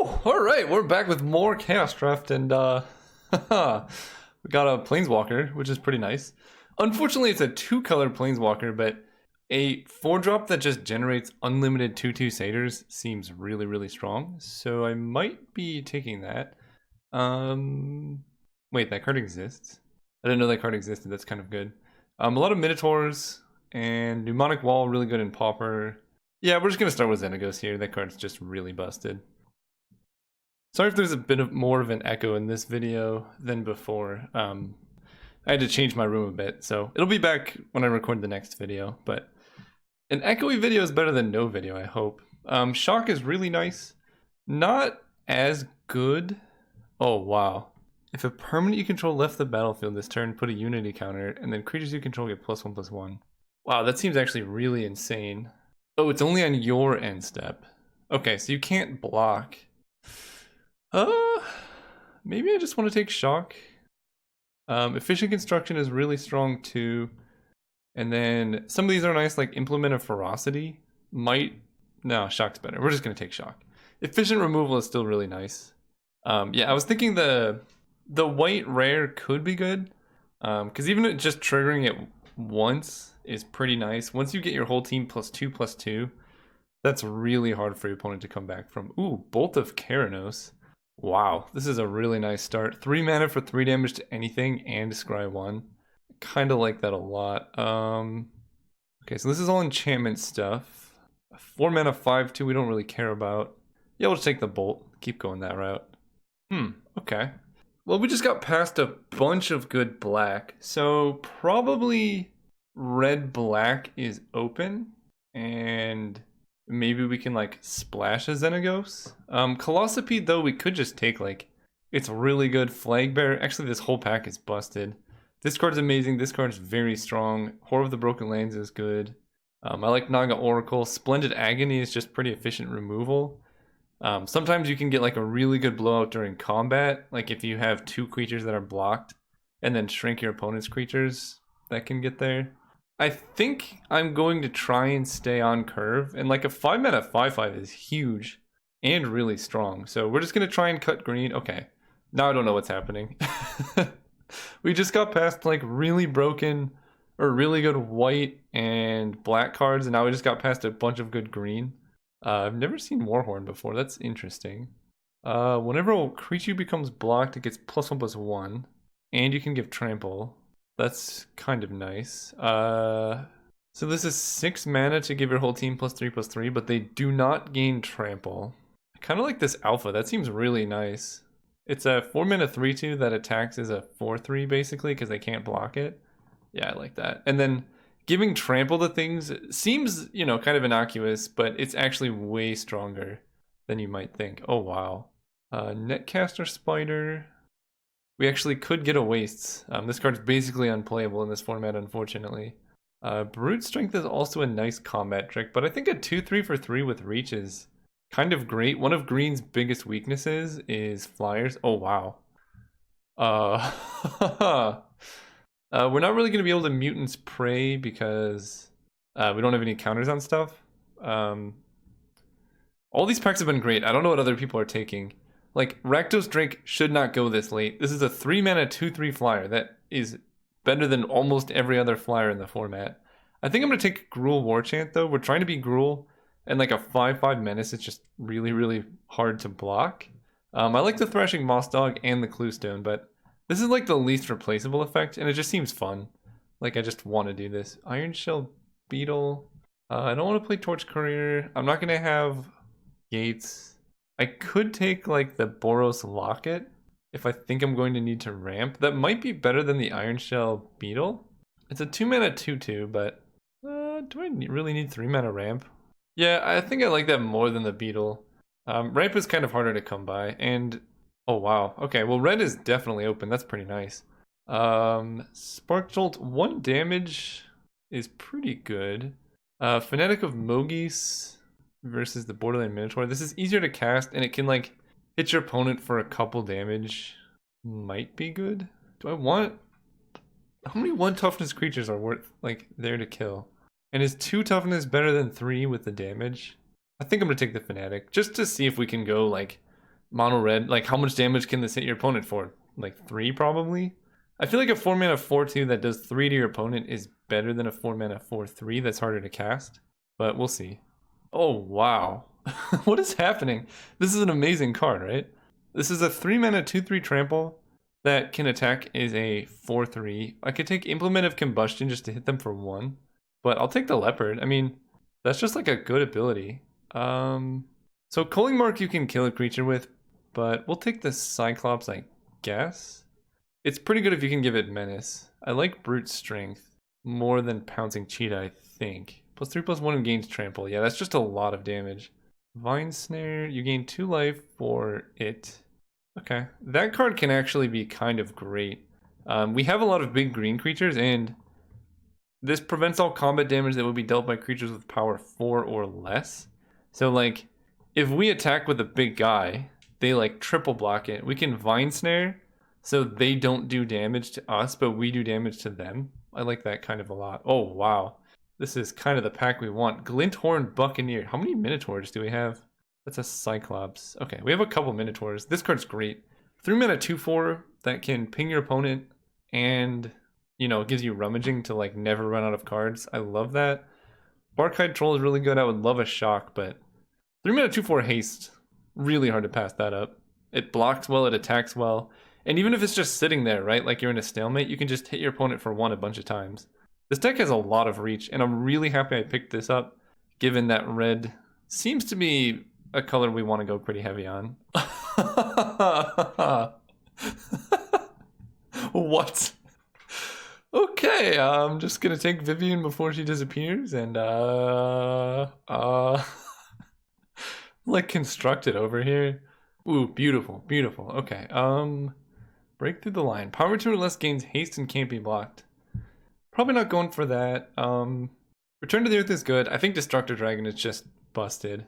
Whew, all right, we're back with more Chaos Draft, and we got a Planeswalker, which is pretty nice. Unfortunately, it's a 2-color Planeswalker, but a 4-drop that just generates unlimited 2/2 satyrs seems really, really strong. So I might be taking that. Wait, that card exists? I didn't know that card existed. That's kind of good. A lot of Minotaurs and Pneumonic Wall, really good in Pauper. Yeah, we're just gonna start with Xenaghost here. That card's just really busted. Sorry if there's a bit of more of an echo in this video than before. I had to change my room a bit, so it'll be back when I record the next video. But an echoey video is better than no video, I hope. Shock is really nice. Not as good. Oh, wow. If a permanent you control left the battlefield this turn, put a unity counter, and then creatures you control get +1/+1. Wow, that seems actually really insane. Oh, it's only on your end step. Okay, so you can't block. Maybe I just want to take Shock. Efficient Construction is really strong too. And then some of these are nice, like Implement of Ferocity. No, Shock's better. We're just going to take Shock. Efficient Removal is still really nice. Yeah, I was thinking the white rare could be good. Because even just triggering it once is pretty nice. Once you get your whole team +2/+2, that's really hard for your opponent to come back from. Ooh, Bolt of Keranos. Wow, this is a really nice start. 3 mana for 3 damage to anything and scry 1. Kind of like that a lot. Okay, so this is all enchantment stuff. 4 mana 5/2 we don't really care about. Yeah, we'll just take the Bolt. Keep going that route. Okay. Well, we just got past a bunch of good black. So probably red-black is open. And maybe we can like splash a Xenaghost. Colossopede though, we could just take like, it's really good. Flag Bearer. Actually, this whole pack is busted. This card's amazing. This card's very strong. Horror of the Broken Lands is good. I like Naga Oracle. Splendid Agony is just pretty efficient removal. Sometimes you can get like a really good blowout during combat. Like if you have 2 creatures that are blocked and then shrink your opponent's creatures, that can get there. I think I'm going to try and stay on curve, and like a 5 mana 5/5 is huge and really strong. So we're just gonna try and cut green. Okay, now I don't know what's happening. We just got past like really broken or really good white and black cards, and now we just got past a bunch of good green. I've never seen Warhorn before. That's interesting. Whenever a creature becomes blocked, it gets +1/+1, and you can give trample. That's kind of nice. So this is 6 mana to give your whole team +3/+3, but they do not gain trample. I kind of like this alpha. That seems really nice. It's a 4 mana 3/2 that attacks as a 4/3 basically because they can't block it. Yeah, I like that. And then giving trample to things seems, you know, kind of innocuous, but it's actually way stronger than you might think. Oh, wow. Netcaster Spider. We actually could get a Wastes. This card's basically unplayable in this format, unfortunately. Brute Strength is also a nice combat trick, but I think a 2/3 for 3 with Reach is kind of great. One of green's biggest weaknesses is flyers. Oh, wow. We're not really going to be able to Mutant's Prey because we don't have any counters on stuff. All these packs have been great. I don't know what other people are taking. Like, Rakdos Drake should not go this late. This is a 3 mana 2/3 flyer. That is better than almost every other flyer in the format. I think I'm going to take Gruul Warchant, though. We're trying to be Gruul, and like a 5/5 Menace is just really, really hard to block. I like the Thrashing Moss Dog and the Cluestone, but this is like the least replaceable effect, and it just seems fun. Like, I just want to do this. Iron Shell Beetle. I don't want to play Torch Courier. I'm not going to have Gates. I could take like the Boros Locket if I think I'm going to need to ramp. That might be better than the Iron Shell Beetle. It's a 2 mana 2/2, but do I really need 3 mana ramp? Yeah, I think I like that more than the Beetle. Ramp is kind of harder to come by, and oh wow. Okay, well red is definitely open. That's pretty nice. Spark Jolt, 1 damage is pretty good. Fanatic of Mogis versus the Borderland Minotaur. This is easier to cast, and it can like hit your opponent for a couple damage. Might be good. Do I want... How many 1 toughness creatures are worth like there to kill? And is 2 toughness better than 3 with the damage? I think I'm gonna take the Fanatic just to see if we can go like Mono red, like how much damage can this hit your opponent for? Like 3 probably? I feel like a 4 mana 4/2 that does 3 to your opponent is better than a 4 mana 4/3 that's harder to cast, but we'll see. Oh wow. What is happening? This is an amazing card, right? This is a 3 mana 2/3 trample that can attack is a 4/3. I could take Implement of Combustion just to hit them for 1, but I'll take the Leopard. I mean, that's just like a good ability. So Culling Mark you can kill a creature with, but we'll take the Cyclops, I guess. It's pretty good if you can give it Menace. I like Brute Strength more than Pouncing Cheetah, I think. +3/+1 and gains Trample. Yeah, that's just a lot of damage. Vine Snare, you gain 2 life for it. Okay, that card can actually be kind of great. We have a lot of big green creatures, and this prevents all combat damage that would be dealt by creatures with power 4 or less. So like, if we attack with a big guy, they like triple block it. We can Vine Snare, so they don't do damage to us, but we do damage to them. I like that kind of a lot. Oh, wow. This is kind of the pack we want. Glinthorn Buccaneer. How many Minotaurs do we have? That's a Cyclops. Okay, we have a couple Minotaurs. This card's great. 3 mana 2/4 that can ping your opponent and, you know, gives you rummaging to like never run out of cards. I love that. Barkhide Troll is really good. I would love a shock, but 3 mana 2/4 haste. Really hard to pass that up. It blocks well, it attacks well. And even if it's just sitting there, right, like you're in a stalemate, you can just hit your opponent for 1 a bunch of times. This deck has a lot of reach, and I'm really happy I picked this up, given that red seems to be a color we want to go pretty heavy on. What? Okay, I'm just gonna take Vivian before she disappears, and like constructed over here. Ooh, beautiful, beautiful. Okay, break through the line. Power 2 or less gains haste and can't be blocked. Probably not going for that. Return to the Earth is good. I think Destructor Dragon is just busted.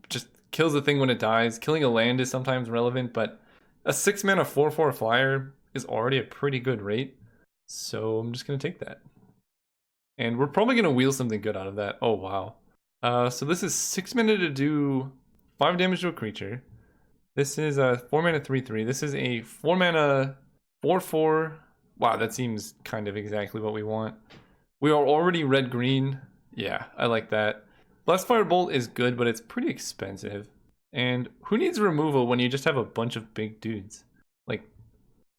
Just kills the thing when it dies. Killing a land is sometimes relevant, but a 6 mana 4/4 flyer is already a pretty good rate. So I'm just gonna take that. And we're probably gonna wheel something good out of that. Oh wow. So this is 6 mana to do 5 damage to a creature. This is a 4 mana 3/3. This is a 4 mana 4/4. Wow, that seems kind of exactly what we want. We are already red-green. Yeah, I like that. Blast Firebolt is good, but it's pretty expensive. And who needs removal when you just have a bunch of big dudes? Like,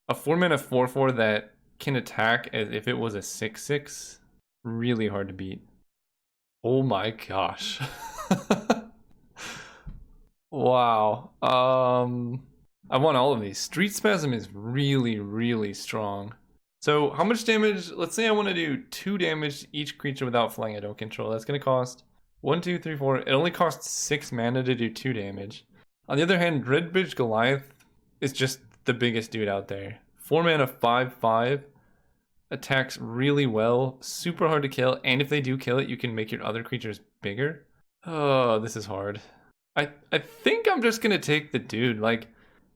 a 4 mana 4/4 that can attack as if it was a 6/6. Really hard to beat. Oh my gosh. Wow. I want all of these. Street Spasm is really, really strong. So how much damage? Let's say I want to do 2 damage to each creature without flying I don't control. That's going to cost 1, 2, 3, 4. It only costs 6 mana to do 2 damage. On the other hand, Dreadbridge Goliath is just the biggest dude out there. 4 mana 5/5. Attacks really well. Super hard to kill. And if they do kill it, you can make your other creatures bigger. Oh, this is hard. I think I'm just going to take the dude. Like,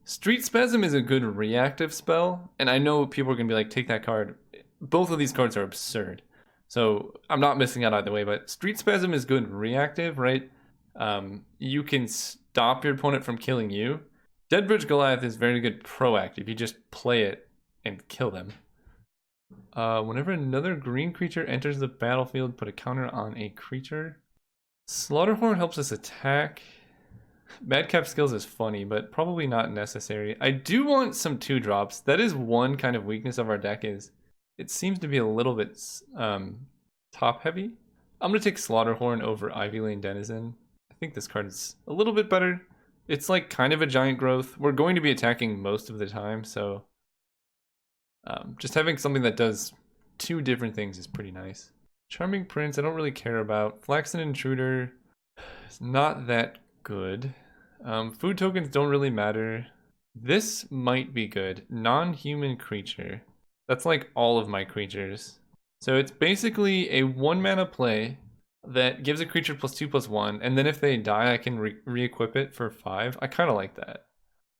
Street Spasm is a good reactive spell, and I know people are going to be like, take that card. Both of these cards are absurd. So I'm not missing out either way, but Street Spasm is good reactive, right? You can stop your opponent from killing you. Dreadbridge Goliath is very good proactive. You just play it and kill them. Whenever another green creature enters the battlefield, put a counter on a creature. Slaughterhorn helps us attack. Madcap Skills is funny, but probably not necessary. I do want some 2-drops. That is one kind of weakness of our deck is it seems to be a little bit top heavy. I'm going to take Slaughterhorn over Ivy Lane Denizen. I think this card is a little bit better. It's like kind of a giant growth. We're going to be attacking most of the time, so just having something that does 2 different things is pretty nice. Charming Prince, I don't really care about. Flaxen Intruder is not that good. Food tokens don't really matter. This might be good. Non-human creature. That's like all of my creatures. So it's basically a 1 mana play that gives a creature +2/+1, and then if they die, I can re-equip it for 5. I kind of like that.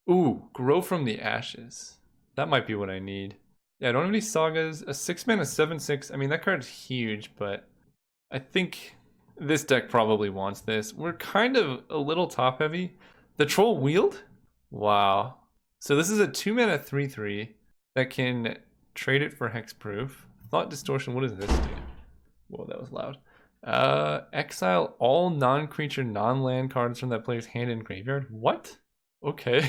Ooh, Grow from the Ashes. That might be what I need. Yeah, I don't have any sagas. A 6 mana 7/6. I mean, that card's huge, but I think this deck probably wants this. We're kind of a little top heavy. The troll wield? Wow. So this is a 2-mana 3/3 that can trade it for hexproof. Thought distortion, what does this do? Whoa, that was loud. Exile all non-creature, non-land cards from that player's hand and graveyard. What? Okay.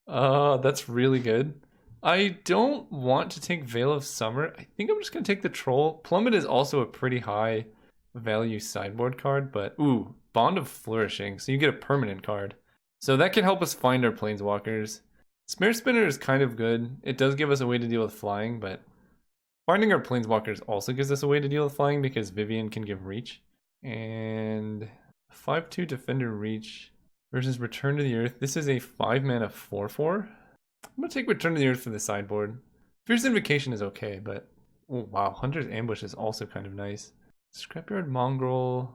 That's really good. I don't want to take Veil of Summer. I think I'm just gonna take the Troll. Plummet is also a pretty high value sideboard card, but ooh, Bond of Flourishing. So you get a permanent card. So that can help us find our planeswalkers. Snare Spinner is kind of good. It does give us a way to deal with flying, but finding our planeswalkers also gives us a way to deal with flying because Vivian can give reach. And 5/2 Defender Reach versus Return to the Earth. This is a 5-mana 4/4. I'm gonna take Return to the Earth for the sideboard. Fierce Invocation is okay, but oh wow, Hunter's Ambush is also kind of nice. Scrapyard Mongrel.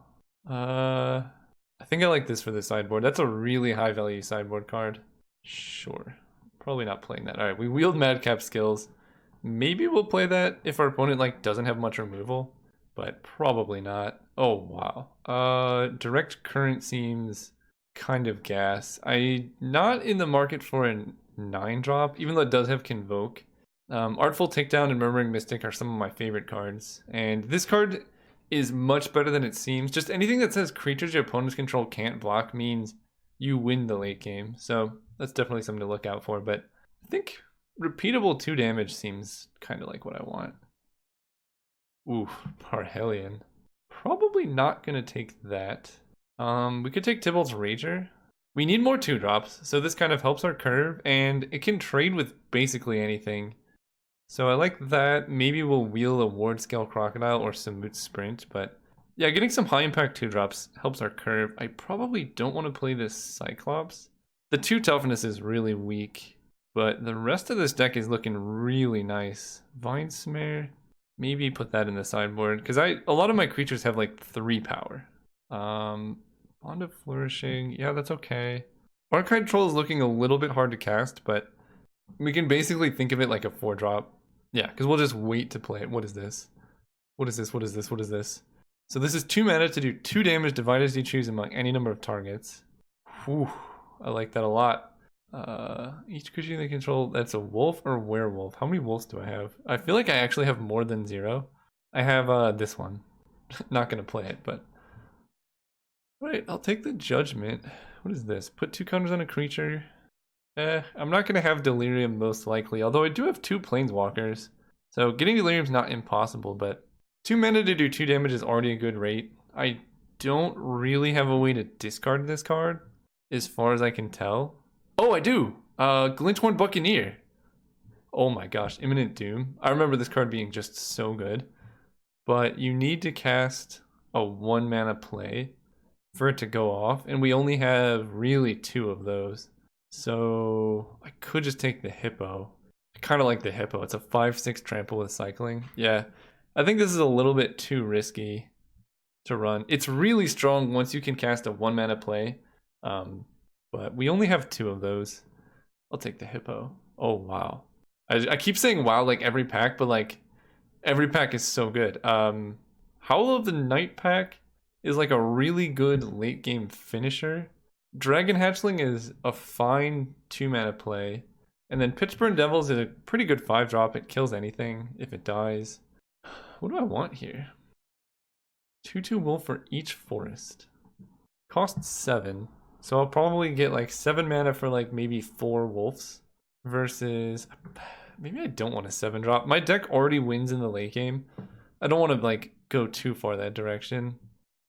I think I like this for the sideboard. That's a really high value sideboard card. Sure. Probably not playing that. Alright, we wield Madcap Skills. Maybe we'll play that if our opponent like doesn't have much removal, but probably not. Oh wow. Direct Current seems kind of gas. I'm not in the market for a 9-drop, even though it does have Convoke. Artful Takedown and Murmuring Mystic are some of my favorite cards, and this card is much better than it seems. Just anything that says creatures your opponents control can't block means you win the late game, so that's definitely something to look out for. But I think repeatable 2 damage seems kind of like what I want. Ooh, Parhelion. Probably not gonna take that. We could take Tybalt's Rager. We need more 2-drops, so this kind of helps our curve, and it can trade with basically anything. So I like that. Maybe we'll wheel a Ward Scale Crocodile or Samut Sprint, but yeah, getting some high impact 2-drops helps our curve. I probably don't want to play this Cyclops. The 2 toughness is really weak, but the rest of this deck is looking really nice. Vine Snare, maybe put that in the sideboard, because a lot of my creatures have like 3 power. Bond of Flourishing, yeah, that's okay. Archive Troll is looking a little bit hard to cast, but we can basically think of it like a 4-drop. Yeah, because we'll just wait to play it. What is this? What is this? What is this? What is this? So this is 2 mana to do 2 damage, divide as you choose among any number of targets. Whew, I like that a lot. Each creature they control, that's a wolf or werewolf. How many wolves do I have? I feel like I actually have more than 0. I have this one. Not gonna play it, but right, I'll take the Judgment. What is this? Put 2 counters on a creature. I'm not going to have Delirium most likely, although I do have 2 Planeswalkers. So getting Delirium's not impossible, but 2 mana to do 2 damage is already a good rate. I don't really have a way to discard this card, as far as I can tell. Oh, I do! Glinthorn Buccaneer. Oh my gosh, Imminent Doom. I remember this card being just so good. But you need to cast a 1 mana play for it to go off, and we only have really 2 of those. So I could just take the Hippo. I kind of like the Hippo. It's a 5/6 trample with cycling. Yeah, I think this is a little bit too risky to run. It's really strong once you can cast a 1 mana play, but we only have 2 of those. I'll take the Hippo. Oh wow, I keep saying wow like every pack, but like every pack is so good. Howl of the Night pack is like a really good late game finisher. Dragon Hatchling is a fine 2 mana play. And then Pitchburn Devils is a pretty good 5-drop. It kills anything if it dies. What do I want here? 2/2 wolf for each forest. Costs 7. So I'll probably get like 7 mana for like maybe 4 wolves. Versus maybe I don't want a 7-drop. My deck already wins in the late game. I don't want to like go too far that direction.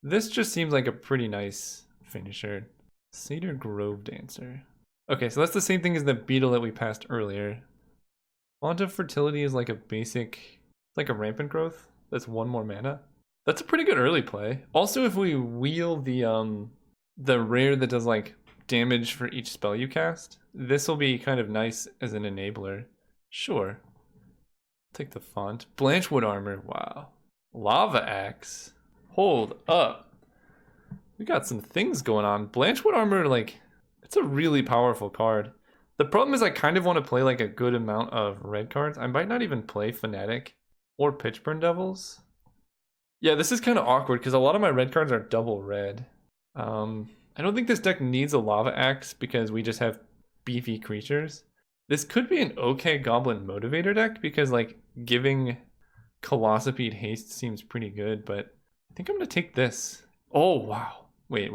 This just seems like a pretty nice finisher. Cedar Grove Dancer. Okay, so that's the same thing as the beetle that we passed earlier. Font of Fertility is like a basic, like a rampant growth. That's 1 more mana. That's a pretty good early play. Also, if we wheel the rare that does like damage for each spell you cast, this will be kind of nice as an enabler. Sure. Take the font. Blanchwood Armor. Wow. Lava Axe. Hold up. We got some things going on. Blanchwood Armor, like, it's a really powerful card. The problem is I kind of want to play like a good amount of red cards. I might not even play Fnatic or Pitchburn Devils. Yeah, this is kind of awkward because a lot of my red cards are double red. I don't think this deck needs a Lava Axe because we just have beefy creatures. This could be an okay Goblin Motivator deck because like giving Colossipede haste seems pretty good, but I think I'm gonna take this. Oh wow. Wait.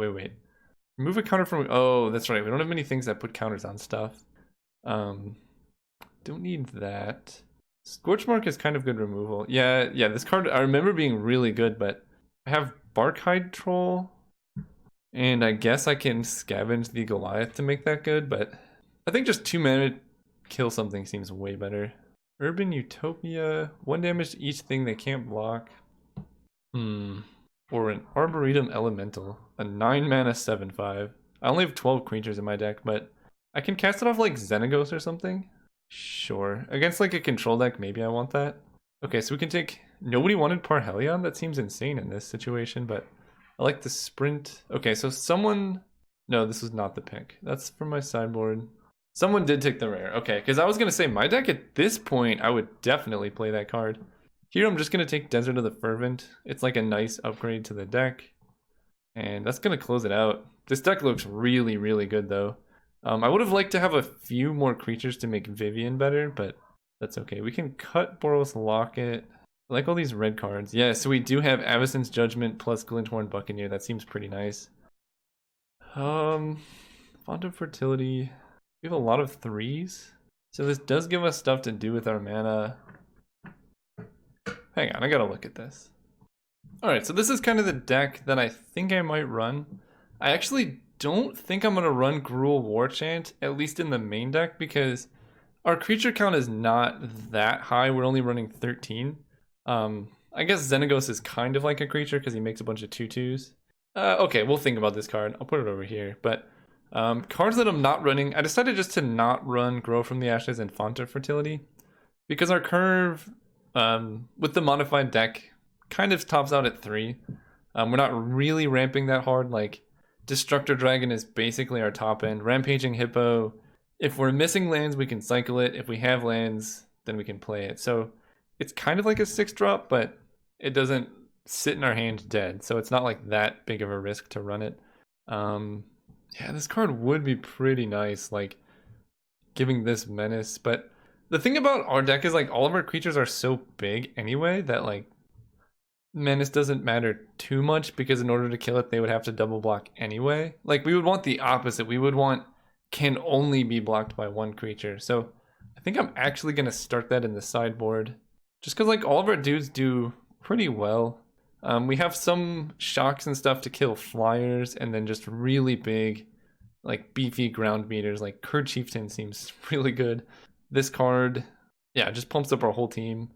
Remove a counter from, oh, that's right. We don't have many things that put counters on stuff. Don't need that. Scorchmark is kind of good removal. Yeah, this card I remember being really good, but I have Barkhide Troll, and I guess I can scavenge the Goliath to make that good, but I think just 2 mana kill something seems way better. Urban Utopia, 1 damage to each thing they can't block. Or an Arboretum Elemental, a 9 mana 7/5. I only have 12 creatures in my deck, but I can cast it off like Xenaghost or something. Sure. Against like a control deck, maybe I want that. Okay, so we can take... Nobody wanted Parhelion? That seems insane in this situation, but I like the sprint. Okay, so someone... No, this was not the pick. That's from my sideboard. Someone did take the rare. Okay, because I was going to say my deck at this point, I would definitely play that card. Here I'm just going to take Desert of the Fervent. It's like a nice upgrade to the deck. And that's going to close it out. This deck looks really, really good though. I would have liked to have a few more creatures to make Vivian better, but that's okay. We can cut Boros Locket. I like all these red cards. Yeah, so we do have Avacyn's Judgment plus Glinthorn Buccaneer. That seems pretty nice. Font of Fertility. We have a lot of 3s. So this does give us stuff to do with our mana. Hang on, I gotta look at this. Alright, so this is kind of the deck that I think I might run. I actually don't think I'm gonna run Gruul Warchant, at least in the main deck, because our creature count is not that high. We're only running 13. I guess Xenaghost is kind of like a creature because he makes a bunch of 2/2s. Okay, we'll think about this card. I'll put it over here. But cards that I'm not running, I decided just to not run Grow from the Ashes and Font of Fertility, because our curve with the modified deck kind of tops out at 3. We're not really ramping that hard. Like Destructor Dragon is basically our top end. Rampaging Hippo, if we're missing lands, we can cycle it. If we have lands, then we can play it. So it's kind of like a 6-drop, but it doesn't sit in our hand dead. So it's not like that big of a risk to run it. Yeah, this card would be pretty nice, like giving this menace. But the thing about our deck is like all of our creatures are so big anyway that like menace doesn't matter too much, because in order to kill it, they would have to double block anyway. Like we would want the opposite. We would want can only be blocked by 1 creature. So I think I'm actually going to start that in the sideboard, just because like all of our dudes do pretty well. We have some shocks and stuff to kill flyers, and then just really big, like beefy ground beaters. Like Kurd Chieftain seems really good. This card, yeah, just pumps up our whole team,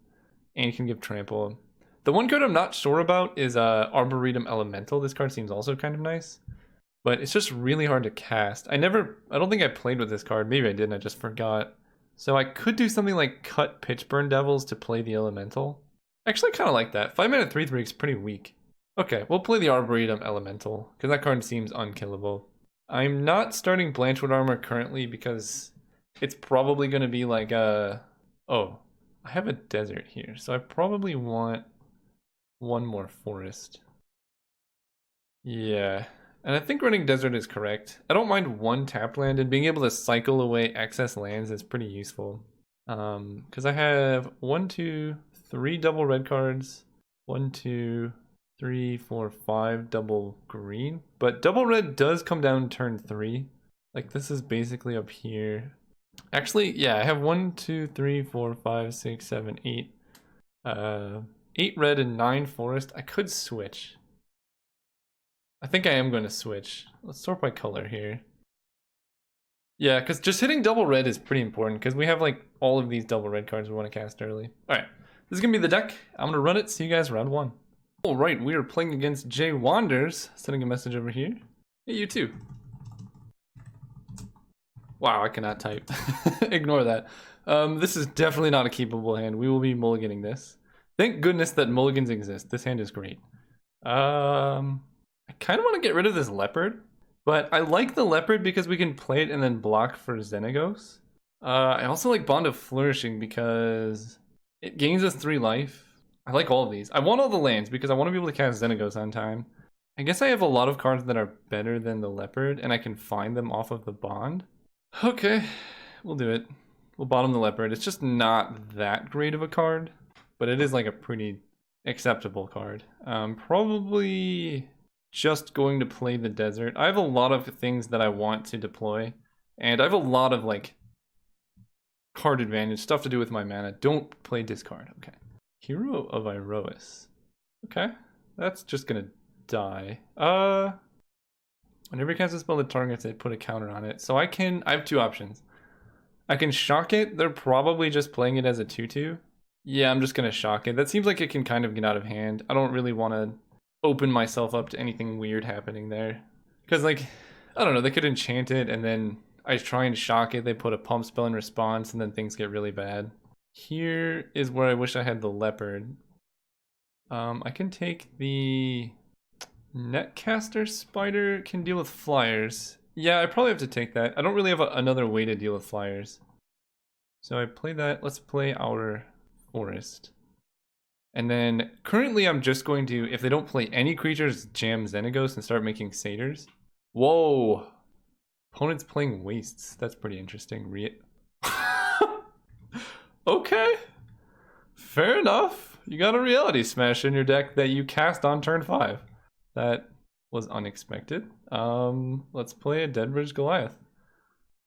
and you can give trample. The one card I'm not sure about is Arboretum Elemental. This card seems also kind of nice, but it's just really hard to cast. I don't think I played with this card. Maybe I did and I just forgot. So I could do something like cut Pitchburn Devils to play the Elemental. Actually, I kind of like that. 5 mana 3/3 is pretty weak. Okay, we'll play the Arboretum Elemental, because that card seems unkillable. I'm not starting Blanchwood Armor currently because it's probably going to be like oh, I have a desert here, so I probably want 1 more forest. Yeah, and I think running desert is correct. I don't mind 1 tapped land, and being able to cycle away excess lands is pretty useful. Because I have 1, 2, 3 double red cards, 1, 2, 3, 4, 5 double green, but double red does come down turn 3. Like this is basically up here. Actually, yeah, I have 1, 2, 3, 4, 5, 6, 7, 8. 8 red and 9 forest. I could switch. I think I am going to switch. Let's sort by color here. Yeah, because just hitting double red is pretty important, because we have like all of these double red cards we want to cast early. Alright, this is going to be the deck. I'm going to run it. See you guys round 1. Alright, we are playing against Jay Wanders. Sending a message over here. Hey, you too. Wow, I cannot type. Ignore that. This is definitely not a keepable hand. We will be mulliganing this. Thank goodness that mulligans exist. This hand is great. I kind of want to get rid of this leopard, but I like the leopard because we can play it and then block for Xenaghost. I also like Bond of Flourishing because it gains us 3 life. I like all of these. I want all the lands because I want to be able to cast Xenaghost on time. I guess I have a lot of cards that are better than the leopard, and I can find them off of the bond. Okay, we'll do it. We'll bottom the leopard. It's just not that great of a card, but it is like a pretty acceptable card. Probably just going to play the desert. I have a lot of things that I want to deploy, and I have a lot of like card advantage, stuff to do with my mana. Don't play discard. Okay. Hero of Iroas. Okay, that's just gonna die. Whenever you cast a spell that targets it, put a counter on it. So I have two options. I can shock it. They're probably just playing it as a 2/2. Yeah, I'm just gonna shock it. That seems like it can kind of get out of hand. I don't really want to open myself up to anything weird happening there. Because like, I don't know, they could enchant it and then I try and shock it, they put a pump spell in response and then things get really bad. Here is where I wish I had the leopard. I can take the Netcaster Spider, can deal with flyers. Yeah, I probably have to take that. I don't really have another way to deal with flyers. So I play that. Let's play our forest. And then currently I'm just going to, if they don't play any creatures, jam Xenaghost and start making satyrs. Whoa. Opponent's playing wastes. That's pretty interesting. Okay. Fair enough. You got a reality smash in your deck that you cast on turn 5. That was unexpected. Let's play a Deadbridge Goliath.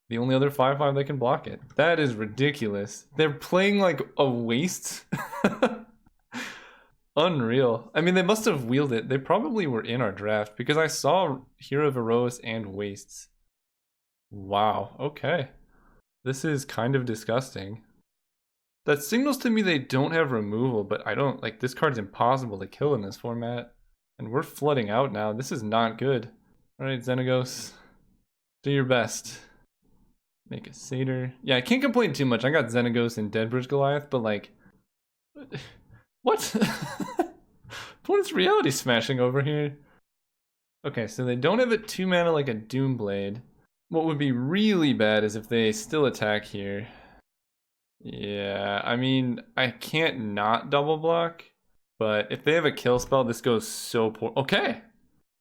The only other 5/5 that can block it. That is ridiculous. They're playing like a waste. Unreal. I mean, they must have wheeled it. They probably were in our draft because I saw Hero of Erois and Wastes. Wow, okay. This is kind of disgusting. That signals to me they don't have removal, but I don't, like, this card's impossible to kill in this format. And we're flooding out now. This is not good. Alright, Xenaghost. Do your best. Make a satyr. Yeah, I can't complain too much. I got Xenaghost and Deadbridge Goliath, but like... What? Opponent's reality smashing over here. Okay, so they don't have a 2 mana like a Doomblade. What would be really bad is if they still attack here. Yeah, I mean, I can't not double block, but if they have a kill spell, this goes so poor. Okay,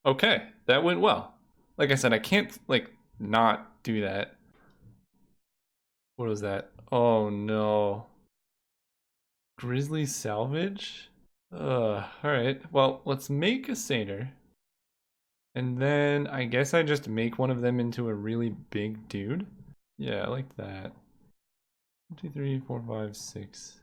okay, that went well. Like I said, I can't like not do that. What was that? Oh no. Grizzly Salvage? Alright. Well, let's make a satyr. And then I guess I just make one of them into a really big dude. Yeah, I like that. 1, 2, 3, 4, 5, 6.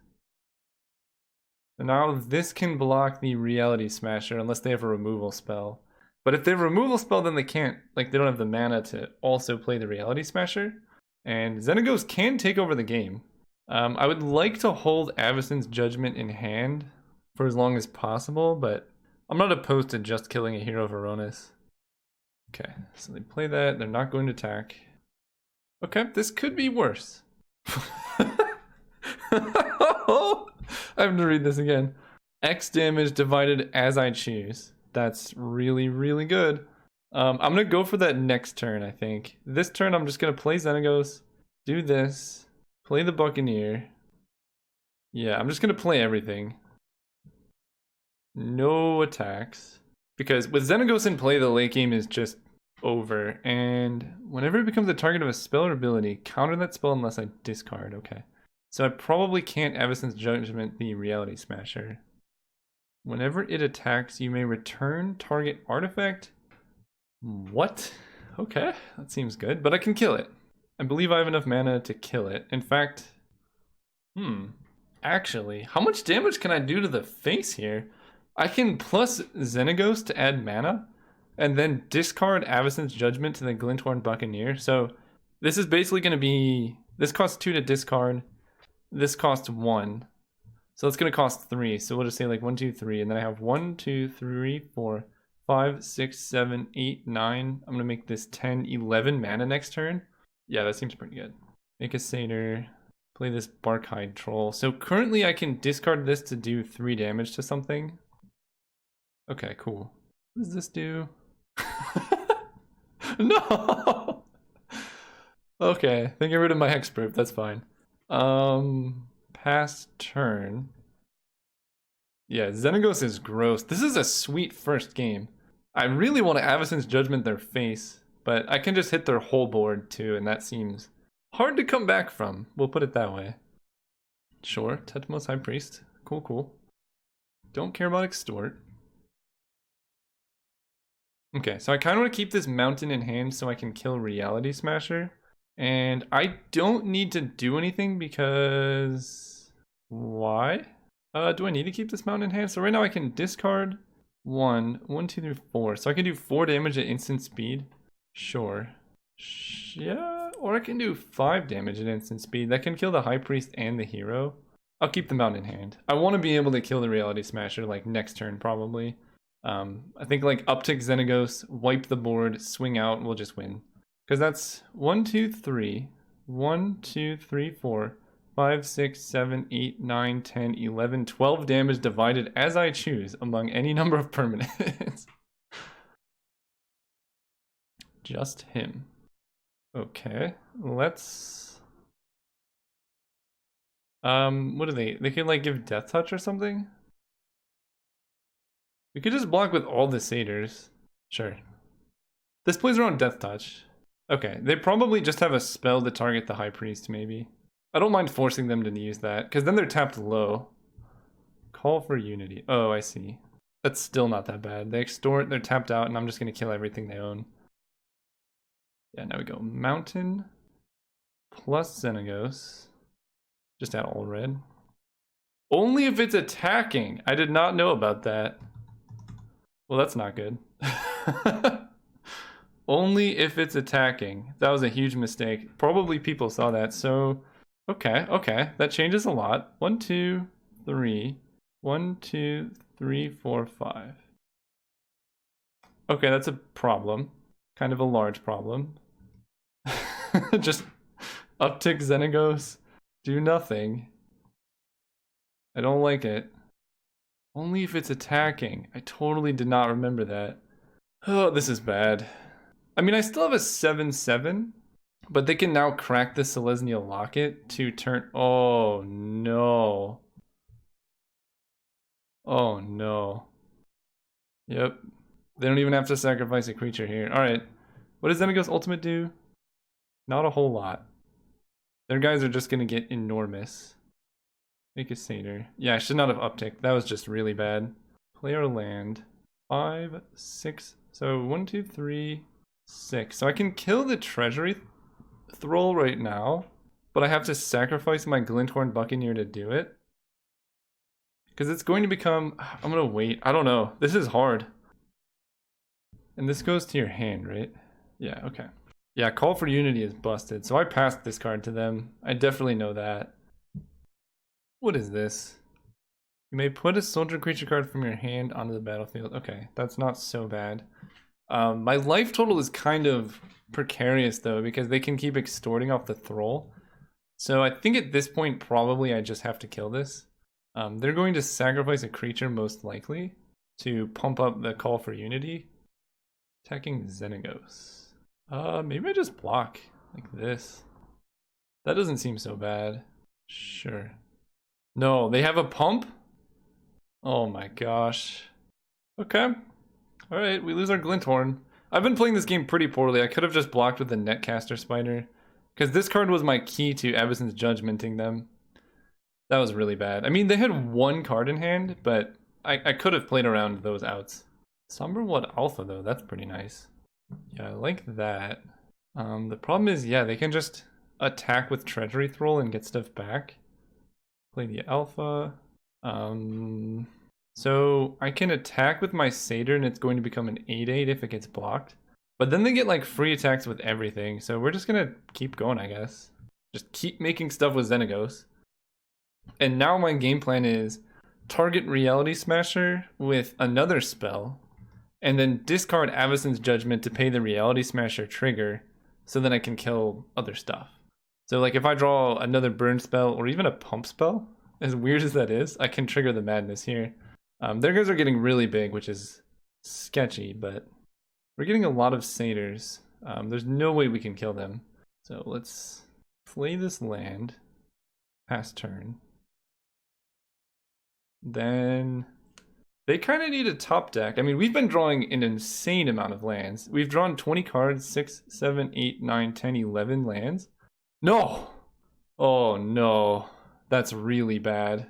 And now this can block the Reality Smasher unless they have a removal spell. But if they have a removal spell, then they can't, like, they don't have the mana to also play the Reality Smasher. And Xenaghost can take over the game. I would like to hold Avacyn's Judgment in hand for as long as possible, but I'm not opposed to just killing a Hero of Erois. Okay, so they play that, they're not going to attack. Okay, this could be worse. I have to read this again. X damage divided as I choose. That's really, really good. I'm gonna go for that next turn, I think. This turn I'm just gonna play Xenaghost, do this, play the Buccaneer. Yeah, I'm just gonna play everything. No attacks. Because with Xenaghost in play, the late game is just over. And whenever it becomes the target of a spell or ability, counter that spell unless I discard. Okay. So I probably can't Avacyn's Judgment the Reality Smasher. Whenever it attacks, you may return target artifact. What? Okay, that seems good. But I can kill it. I believe I have enough mana to kill it. In fact, actually, how much damage can I do to the face here? I can plus Xenaghost to add mana, and then discard Avacyn's Judgment to the Glinthorn Buccaneer. So this is basically going to be, this costs 2 to discard, this costs 1. So it's going to cost 3. So we'll just say like 1, 2, 3, and then I have 1, 2, 3, 4, 5, 6, 7, 8, 9. I'm going to make this 10, 11 mana next turn. Yeah, that seems pretty good. Make a satyr, play this Barkhide Troll. So currently I can discard this to do 3 damage to something. Okay, cool. What does this do? No! Okay, then get rid of my Hexproof, that's fine. Past turn. Yeah, Xenaghost is gross. This is a sweet first game. I really want to Avacyn's Judgment their face, but I can just hit their whole board too, and that seems hard to come back from. We'll put it that way. Sure, Tetmos High Priest. Cool, cool. Don't care about Extort. Okay, so I kind of want to keep this Mountain in hand so I can kill Reality Smasher. And I don't need to do anything because... Why? Do I need to keep this Mountain in hand? So right now I can discard 1, 2, 3, 4. So I can do 4 damage at instant speed. Sure. Yeah, or I can do 5 damage at instant speed. That can kill the High Priest and the hero. I'll keep the Mountain in hand. I want to be able to kill the Reality Smasher like next turn probably. I think like uptick Xenaghost, wipe the board, swing out, and we'll just win. Because that's 1, 2, 3, 1, 2, 3, 4, 5, 6, 7, 8, 9, 10, 11, 12 damage divided as I choose among any number of permanents. Just him. Okay, let's... what do they? They could like give Death Touch or something? We could just block with all the satyrs. Sure. This plays around Death Touch. Okay, they probably just have a spell to target the High Priest, maybe. I don't mind forcing them to use that, because then they're tapped low. Call for Unity. Oh, I see. That's still not that bad. They extort, they're tapped out, and I'm just going to kill everything they own. Yeah, now we go Mountain plus Xenaghost. Just add all red. Only if it's attacking. I did not know about that. Well, that's not good. Only if it's attacking. That was a huge mistake. Probably people saw that, so... Okay. That changes a lot. 1, 2, 3. 1, 2, 3, 4, 5. Okay, that's a problem. Kind of a large problem. Just uptick Xenaghost. Do nothing. I don't like it. Only if it's attacking. I totally did not remember that. Oh, this is bad. I mean, I still have a 7/7, but they can now crack the Selesnya Locket to turn... Oh, no. Oh, no. Yep. They don't even have to sacrifice a creature here. Alright. What does Xenaghost Ultimate do? Not a whole lot. Their guys are just going to get enormous. Make a satyr. Yeah, I should not have upticked. That was just really bad. Play our land. 5, 6. So 1, 2, 3, 6. So I can kill the treasury thrall right now, but I have to sacrifice my Glinthorn Buccaneer to do it. Because it's going to become... I'm going to wait. I don't know. This is hard. And this goes to your hand, right? Yeah, okay. Yeah, Call for Unity is busted, so I passed this card to them. I definitely know that. What is this? You may put a soldier creature card from your hand onto the battlefield. Okay, that's not so bad. My life total is kind of precarious though, because they can keep extorting off the thrall. So I think at this point, probably I just have to kill this. They're going to sacrifice a creature most likely to pump up the Call for Unity. Attacking Xenaghost. Maybe I just block like this. That doesn't seem so bad. Sure. No, they have a pump? Oh my gosh. Okay. Alright, we lose our Glinthorn. I've been playing this game pretty poorly. I could have just blocked with the Netcaster Spider. Because this card was my key to Avacyn's Judgmenting them. That was really bad. I mean, they had one card in hand, but I could have played around those outs. Somberwood Alpha, though, that's pretty nice. Yeah, I like that. The problem is, yeah, they can just attack with Treasury Thrall and get stuff back. Play the Alpha. So I can attack with my Satyr and it's going to become an 8/8 if it gets blocked. But then they get like free attacks with everything, so we're just gonna keep going, I guess. Just keep making stuff with Xenaghost. And now my game plan is target Reality Smasher with another spell, and then discard Avacyn's Judgment to pay the Reality Smasher trigger, so then I can kill other stuff. So like if I draw another burn spell or even a pump spell, as weird as that is, I can trigger the madness here. Their guys are getting really big, which is sketchy, but we're getting a lot of satyrs. There's no way we can kill them. So let's play this land, pass turn. Then They kind of need a top deck. I mean, we've been drawing an insane amount of lands. We've drawn 20 cards, 6, 7, 8, 9, 10, 11 lands. No! Oh no. That's really bad.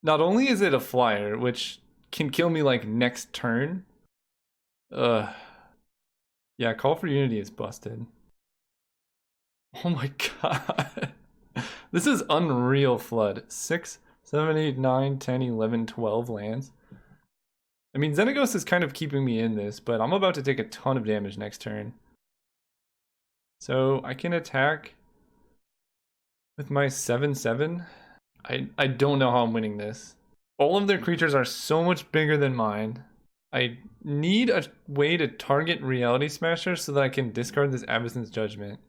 Not only is it a flyer, which can kill me like next turn. Yeah, Call for Unity is busted. Oh my god. This is unreal flood. 6, 7, 8, 9, 10, 11, 12 lands. I mean, Xenaghost is kind of keeping me in this, but I'm about to take a ton of damage next turn. So I can attack with my 7/7. I don't know how I'm winning this. All of their creatures are so much bigger than mine. I need a way to target Reality Smasher so that I can discard this Abysson's Judgment.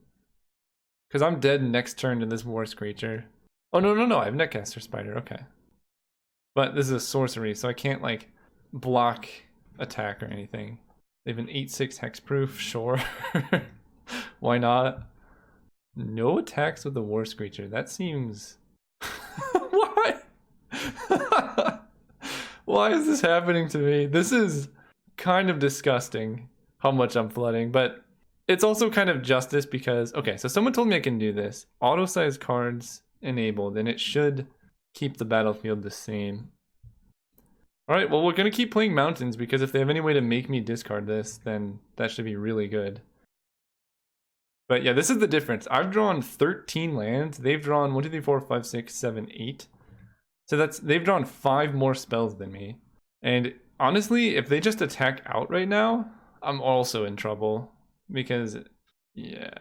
Because I'm dead next turn to this Wars creature. Oh, no, I have Netcaster Spider, okay. But this is a sorcery, so I can't, like, block attack or anything. They have an 8/6 hexproof, sure. Why not? No attacks with the Wars creature. That seems... Why? Why is this happening to me? This is kind of disgusting how much I'm flooding, but it's also kind of justice because, okay, so someone told me I can do this. Auto size cards enabled, and it should keep the battlefield the same. All right, well, we're going to keep playing mountains because if they have any way to make me discard this, then that should be really good. But yeah, this is the difference. I've drawn 13 lands. They've drawn 1, 2, 3, 4, 5, 6, 7, 8. So they've drawn 5 more spells than me. And honestly, if they just attack out right now, I'm also in trouble. Because, yeah,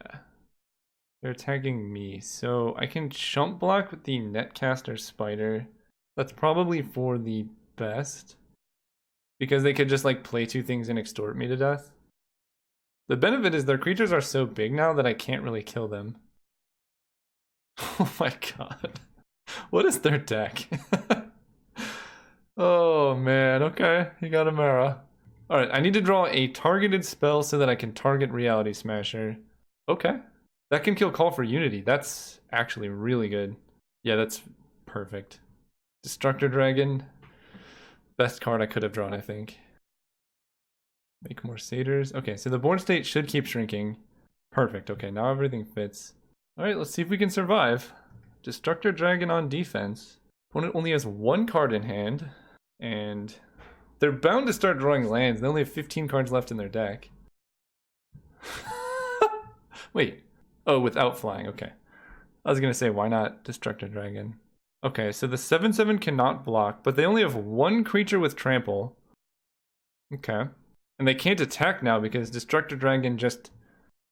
they're attacking me. So I can chump block with the Netcaster Spider. That's probably for the best. Because they could just like play 2 things and extort me to death. The benefit is their creatures are so big now that I can't really kill them. Oh my god. What is their deck? Oh man, okay, you got a Mara. Alright, I need to draw a targeted spell so that I can target Reality Smasher. Okay. That can kill Call for Unity. That's actually really good. Yeah, that's perfect. Destructor Dragon. Best card I could have drawn, I think. Make more satyrs. Okay, so the board state should keep shrinking. Perfect, okay, now everything fits. Alright, let's see if we can survive. Destructor Dragon on defense. Opponent only has 1 card in hand, and they're bound to start drawing lands. They only have 15 cards left in their deck. Wait. Oh, without flying, okay. I was gonna say, why not Destructor Dragon? Okay, so the 7/7 cannot block, but they only have 1 creature with trample. Okay. And they can't attack now because Destructor Dragon just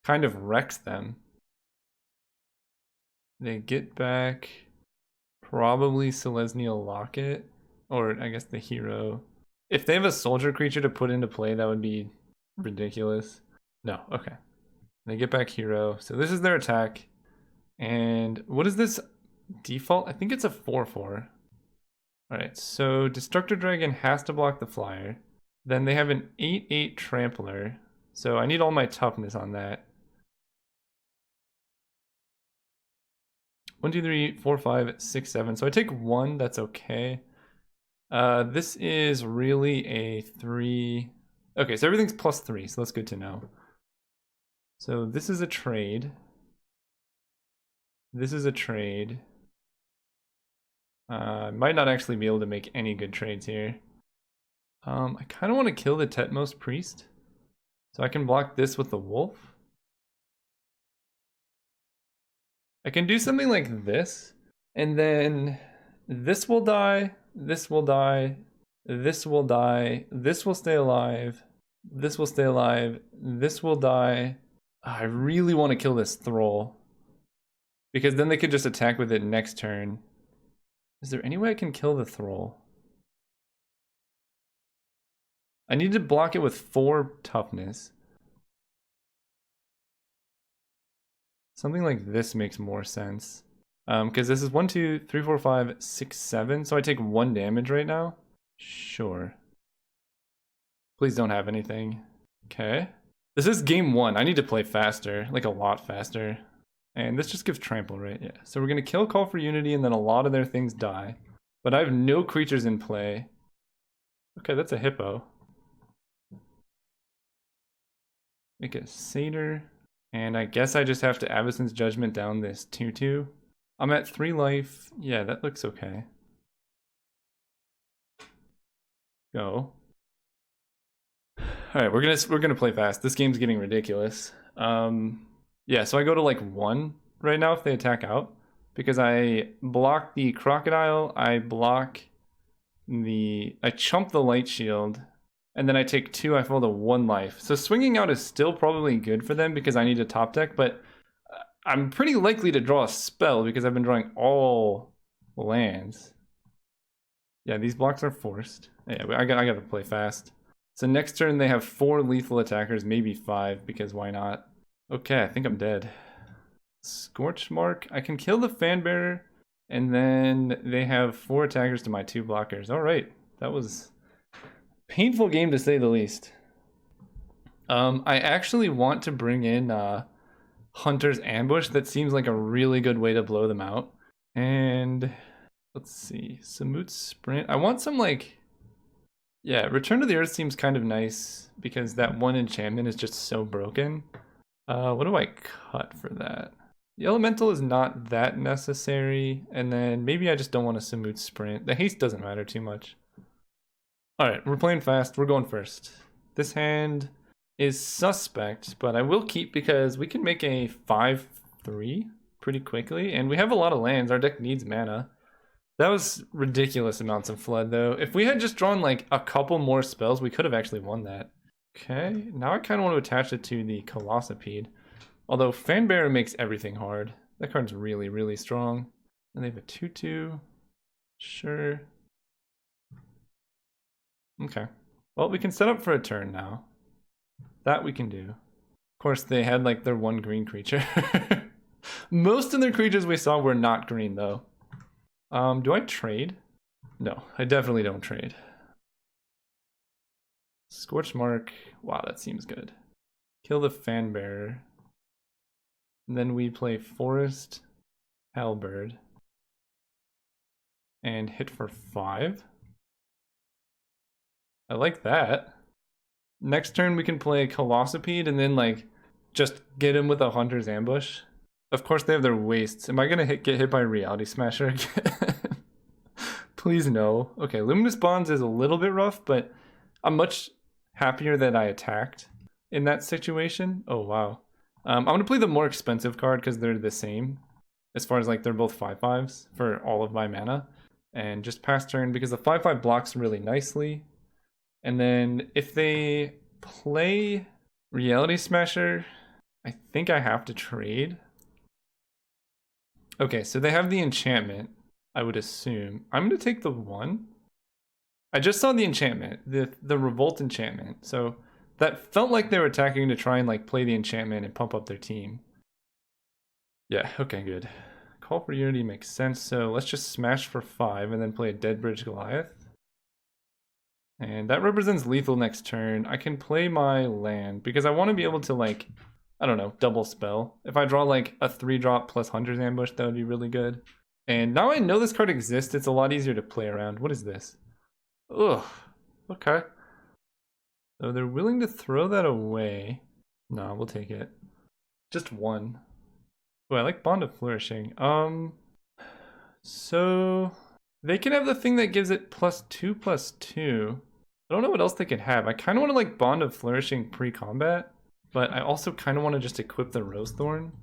kind of wrecks them. They get back probably Selesnya Locket, or I guess the hero. If they have a soldier creature to put into play, that would be ridiculous. No, okay. They get back hero. So this is their attack. And what is this default? I think it's a 4/4. Alright, so Destructor Dragon has to block the flyer. Then they have an 8/8 Trampler. So I need all my toughness on that. 1, 2, 3, 4, 5, 6, 7. So I take 1, that's okay. This is really a 3. Okay, so everything's +3, so that's good to know. So this is a trade. This is a trade. Might not actually be able to make any good trades here. I kind of want to kill the Tetmos Priest. So I can block this with the Wolf. I can do something like this. And then this will die. This will die. This will die. This will stay alive. This will stay alive. This will die. I really want to kill this Thrall. Because then they could just attack with it next turn. Is there any way I can kill the Thrall? I need to block it with 4 toughness. Something like this makes more sense. Because this is 1, 2, 3, 4, 5, 6, 7. So I take 1 damage right now? Sure. Please don't have anything. Okay. This is game 1. I need to play faster. Like a lot faster. And this just gives trample, right? Yeah. So we're going to kill Call for Unity and then a lot of their things die. But I have no creatures in play. Okay, that's a hippo. Make a satyr. And I guess I just have to Avacyn's Judgment down this 2/2. I'm at 3 life. Yeah, that looks okay. Go. Alright, we're gonna play fast. This game's getting ridiculous. Yeah, so I go to like 1 right now if they attack out. Because I block the crocodile, I chump the light shield, and then I take 2, I fall to 1 life. So swinging out is still probably good for them because I need a top deck, but I'm pretty likely to draw a spell because I've been drawing all lands. Yeah, these blocks are forced. Yeah, I gotta play fast. So next turn they have 4 lethal attackers, maybe 5, because why not? Okay, I think I'm dead. Scorch Mark. I can kill the Fanbearer, and then they have 4 attackers to my 2 blockers. Alright, that was a painful game to say the least. I actually want to bring in Hunter's Ambush. That seems like a really good way to blow them out. And let's see, Samut's Sprint. I want some like, yeah, Return to the Earth seems kind of nice because that 1 enchantment is just so broken. What do I cut for that? The Elemental is not that necessary, and then maybe I just don't want a Samut Sprint. The haste doesn't matter too much. Alright, we're playing fast, we're going first. This hand is suspect, but I will keep because we can make a 5/3 pretty quickly, and we have a lot of lands. Our deck needs mana. That was ridiculous amounts of flood, though. If we had just drawn like a couple more spells, we could have actually won that. Okay, now I kind of want to attach it to the Colossopede. Although Fanbearer makes everything hard. That card's really, really strong. And they have a 2/2. Sure. Okay. Well, we can set up for a turn now. That we can do. Of course, they had like their 1 green creature. Most of their creatures we saw were not green, though. Do I trade? No, I definitely don't trade. Scorch Mark. Wow, that seems good. Kill the Fanbearer. And then we play Forest Halberd. And hit for 5. I like that. Next turn we can play Colossopede and then like just get him with a Hunter's Ambush. Of course they have their wastes. Am I gonna get hit by Reality Smasher again? Please no. Okay, Luminous Bonds is a little bit rough, but I'm much happier that I attacked in that situation. Oh wow. I'm gonna play the more expensive card because they're the same. As far as like they're both 5/5s for all of my mana. And just pass turn because the 5/5 blocks really nicely. And then if they play Reality Smasher, I think I have to trade. Okay, so they have the enchantment, I would assume. I'm going to take the 1. I just saw the enchantment, the Revolt enchantment. So that felt like they were attacking to try and like play the enchantment and pump up their team. Yeah, okay, good. Call for Unity makes sense. So let's just smash for 5 and then play a Deadbridge Goliath. And that represents lethal next turn. I can play my land because I want to be able to like, I don't know, double spell. If I draw like a 3-drop plus Hunter's Ambush, that would be really good. And now I know this card exists, it's a lot easier to play around. What is this? Ugh, okay. So they're willing to throw that away. No, we'll take it. Just 1. Oh, I like Bond of Flourishing. So they can have the thing that gives it +2/+2. I don't know what else they could have. I kind of want to like Bond of Flourishing pre-combat, but I also kind of want to just equip the Rose Thorn.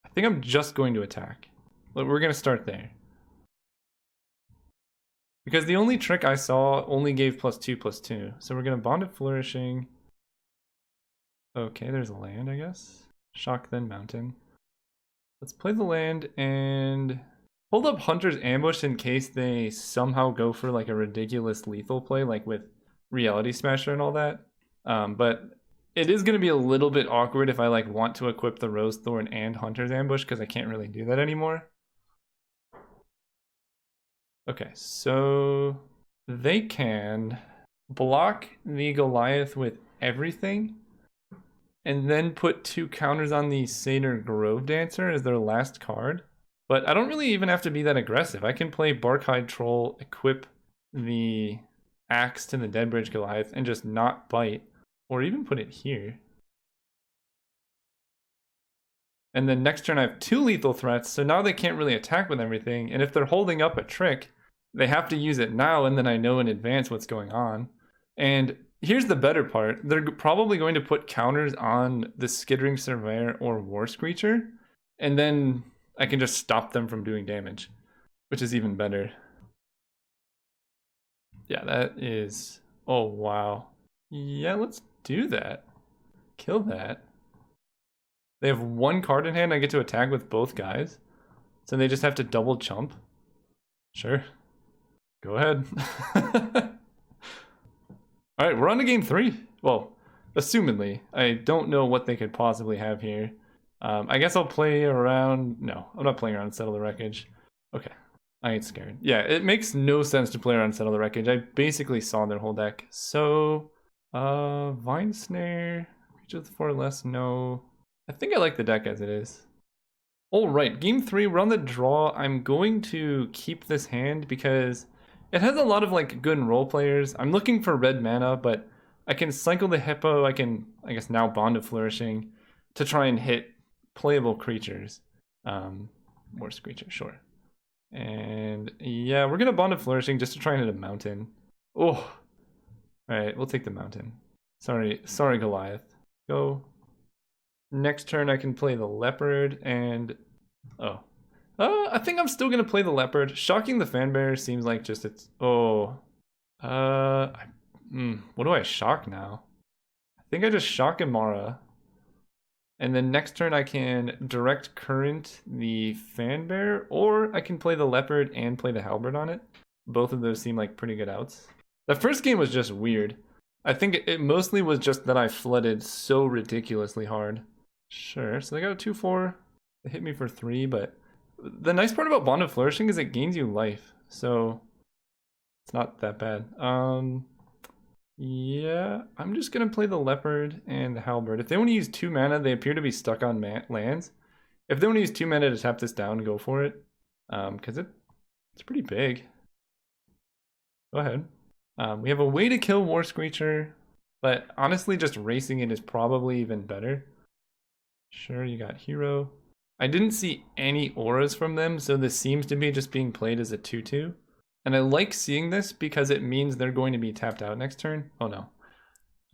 I think I'm just going to attack. But we're going to start there. Because the only trick I saw only gave +2/+2. So we're going to Bond of Flourishing. Okay, there's a land, I guess. Shock, then Mountain. Let's play the land and hold up Hunter's Ambush in case they somehow go for like a ridiculous lethal play, like with Reality Smasher and all that. But it is going to be a little bit awkward if I like want to equip the Rose Thorn and Hunter's Ambush because I can't really do that anymore. Okay, so they can block the Goliath with everything and then put 2 counters on the Satyr Grove Dancer as their last card. But I don't really even have to be that aggressive. I can play Barkhide Troll, equip the Axe to the Deadbridge Goliath and just not bite, or even put it here. And then next turn I have 2 lethal threats, so now they can't really attack with everything, and if they're holding up a trick, they have to use it now, and then I know in advance what's going on. And here's the better part. They're probably going to put counters on the Skittering Surveyor or War Screecher, and then I can just stop them from doing damage, which is even better. Yeah, that is... Oh, wow. Yeah, let's do that. Kill that. They have 1 card in hand. I get to attack with both guys. So they just have to double chump. Sure. Go ahead. Alright, we're on to game 3. Well, assumedly. I don't know what they could possibly have here. I guess I'll play around... No, I'm not playing around Settle the Wreckage. Okay. I ain't scared. Yeah, it makes no sense to play around Settle the Wreckage. I basically saw their whole deck. So, Vine Snare, Creature with 4 or less, no. I think I like the deck as it is. Alright, game 3, we're on the draw. I'm going to keep this hand because it has a lot of like good role players. I'm looking for red mana, but I can cycle the Hippo, I can, I guess now Bond of Flourishing to try and hit playable creatures. More Screecher, sure. And yeah, we're gonna Bond of Flourishing just to try and hit a mountain. Oh, alright, we'll take the mountain. Sorry, Goliath. Go. Next turn I can play the Leopard and... Oh. I think I'm still gonna play the Leopard. Shocking the Fanbearer seems like just it's... Oh. What do I shock now? I think I just shock Imara. And then next turn I can direct current the Fanbearer, or I can play the Leopard and play the Halberd on it. Both of those seem like pretty good outs. The first game was just weird. I think it mostly was just that I flooded so ridiculously hard. Sure, so they got a 2-4. They hit me for 3, but the nice part about Bond of Flourishing is it gains you life, so it's not that bad. Yeah, I'm just gonna play the Leopard and the Halberd. If they want to use 2 mana, they appear to be stuck on lands. If they want to use 2 mana to tap this down, go for it. Because it's pretty big. Go ahead. We have a way to kill War Screecher, but honestly just racing it is probably even better. Sure, you got Hero. I didn't see any auras from them, so this seems to be just being played as a 2-2. And I like seeing this because it means they're going to be tapped out next turn. Oh no.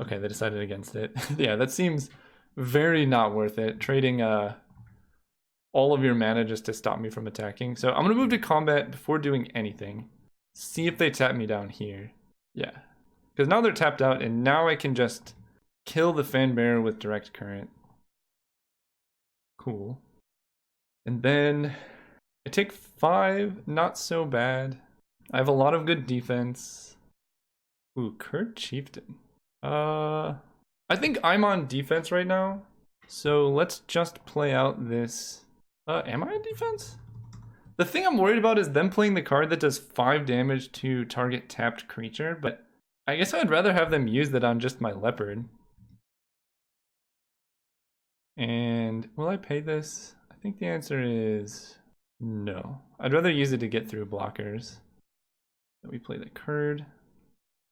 Okay, they decided against it. Yeah, that seems very not worth it. Trading all of your mana just to stop me from attacking. So I'm going to move to combat before doing anything. See if they tap me down here. Yeah. Because now they're tapped out and now I can just kill the Fanbearer with direct current. Cool. And then I take 5, not so bad. I have a lot of good defense. Ooh, Curd Chieftain. I think I'm on defense right now. So let's just play out this. Am I on defense? The thing I'm worried about is them playing the card that does 5 damage to target tapped creature, but I guess I'd rather have them use that on just my Leopard. And will I pay this? I think the answer is no. I'd rather use it to get through blockers. We play the Curd.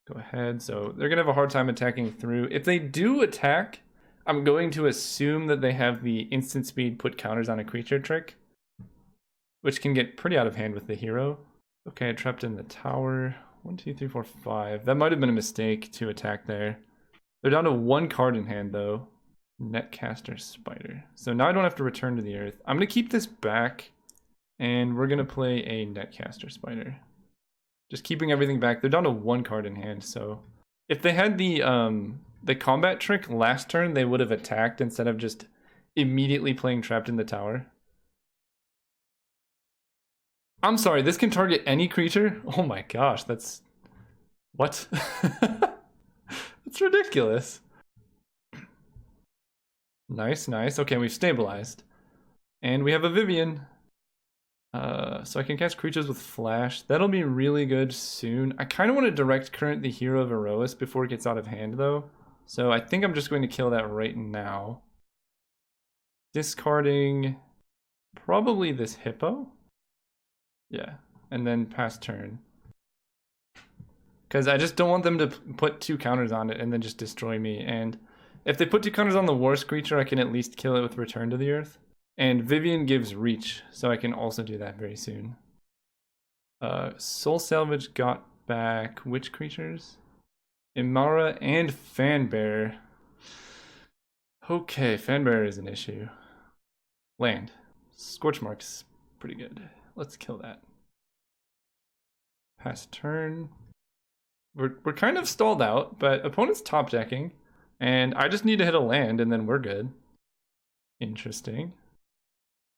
Go ahead. So they're going to have a hard time attacking through. If they do attack, I'm going to assume that they have the instant speed put counters on a creature trick, which can get pretty out of hand with the hero. Okay, trapped in the tower. 1, 2, 3, 4, 5. That might have been a mistake to attack there. They're down to 1 card in hand though. Netcaster Spider. So now I don't have to return to the earth. I'm going to keep this back and we're going to play a Netcaster Spider. Just keeping everything back. They're down to 1 card in hand, so if they had the combat trick last turn, they would have attacked instead of just immediately playing trapped in the tower. I'm sorry, this can target any creature? Oh my gosh, that's... What? That's ridiculous. Nice, nice. Okay, we've stabilized. And we have a Vivian. So I can cast creatures with Flash. That'll be really good soon. I kind of want to direct current the Hero of Erois before it gets out of hand though. So I think I'm just going to kill that right now. Discarding probably this Hippo. Yeah, and then pass turn. because I just don't want them to put 2 counters on it and then just destroy me. And if they put 2 counters on the War Screecher, I can at least kill it with Return to the Earth. And Vivian gives reach, so I can also do that very soon. Soul Salvage got back which creatures? Imara and Fanbearer. Okay, Fanbearer is an issue. Land. Scorchmark's pretty good. Let's kill that. Pass turn. We're kind of stalled out, but opponent's top decking. And I just need to hit a land and then we're good. Interesting.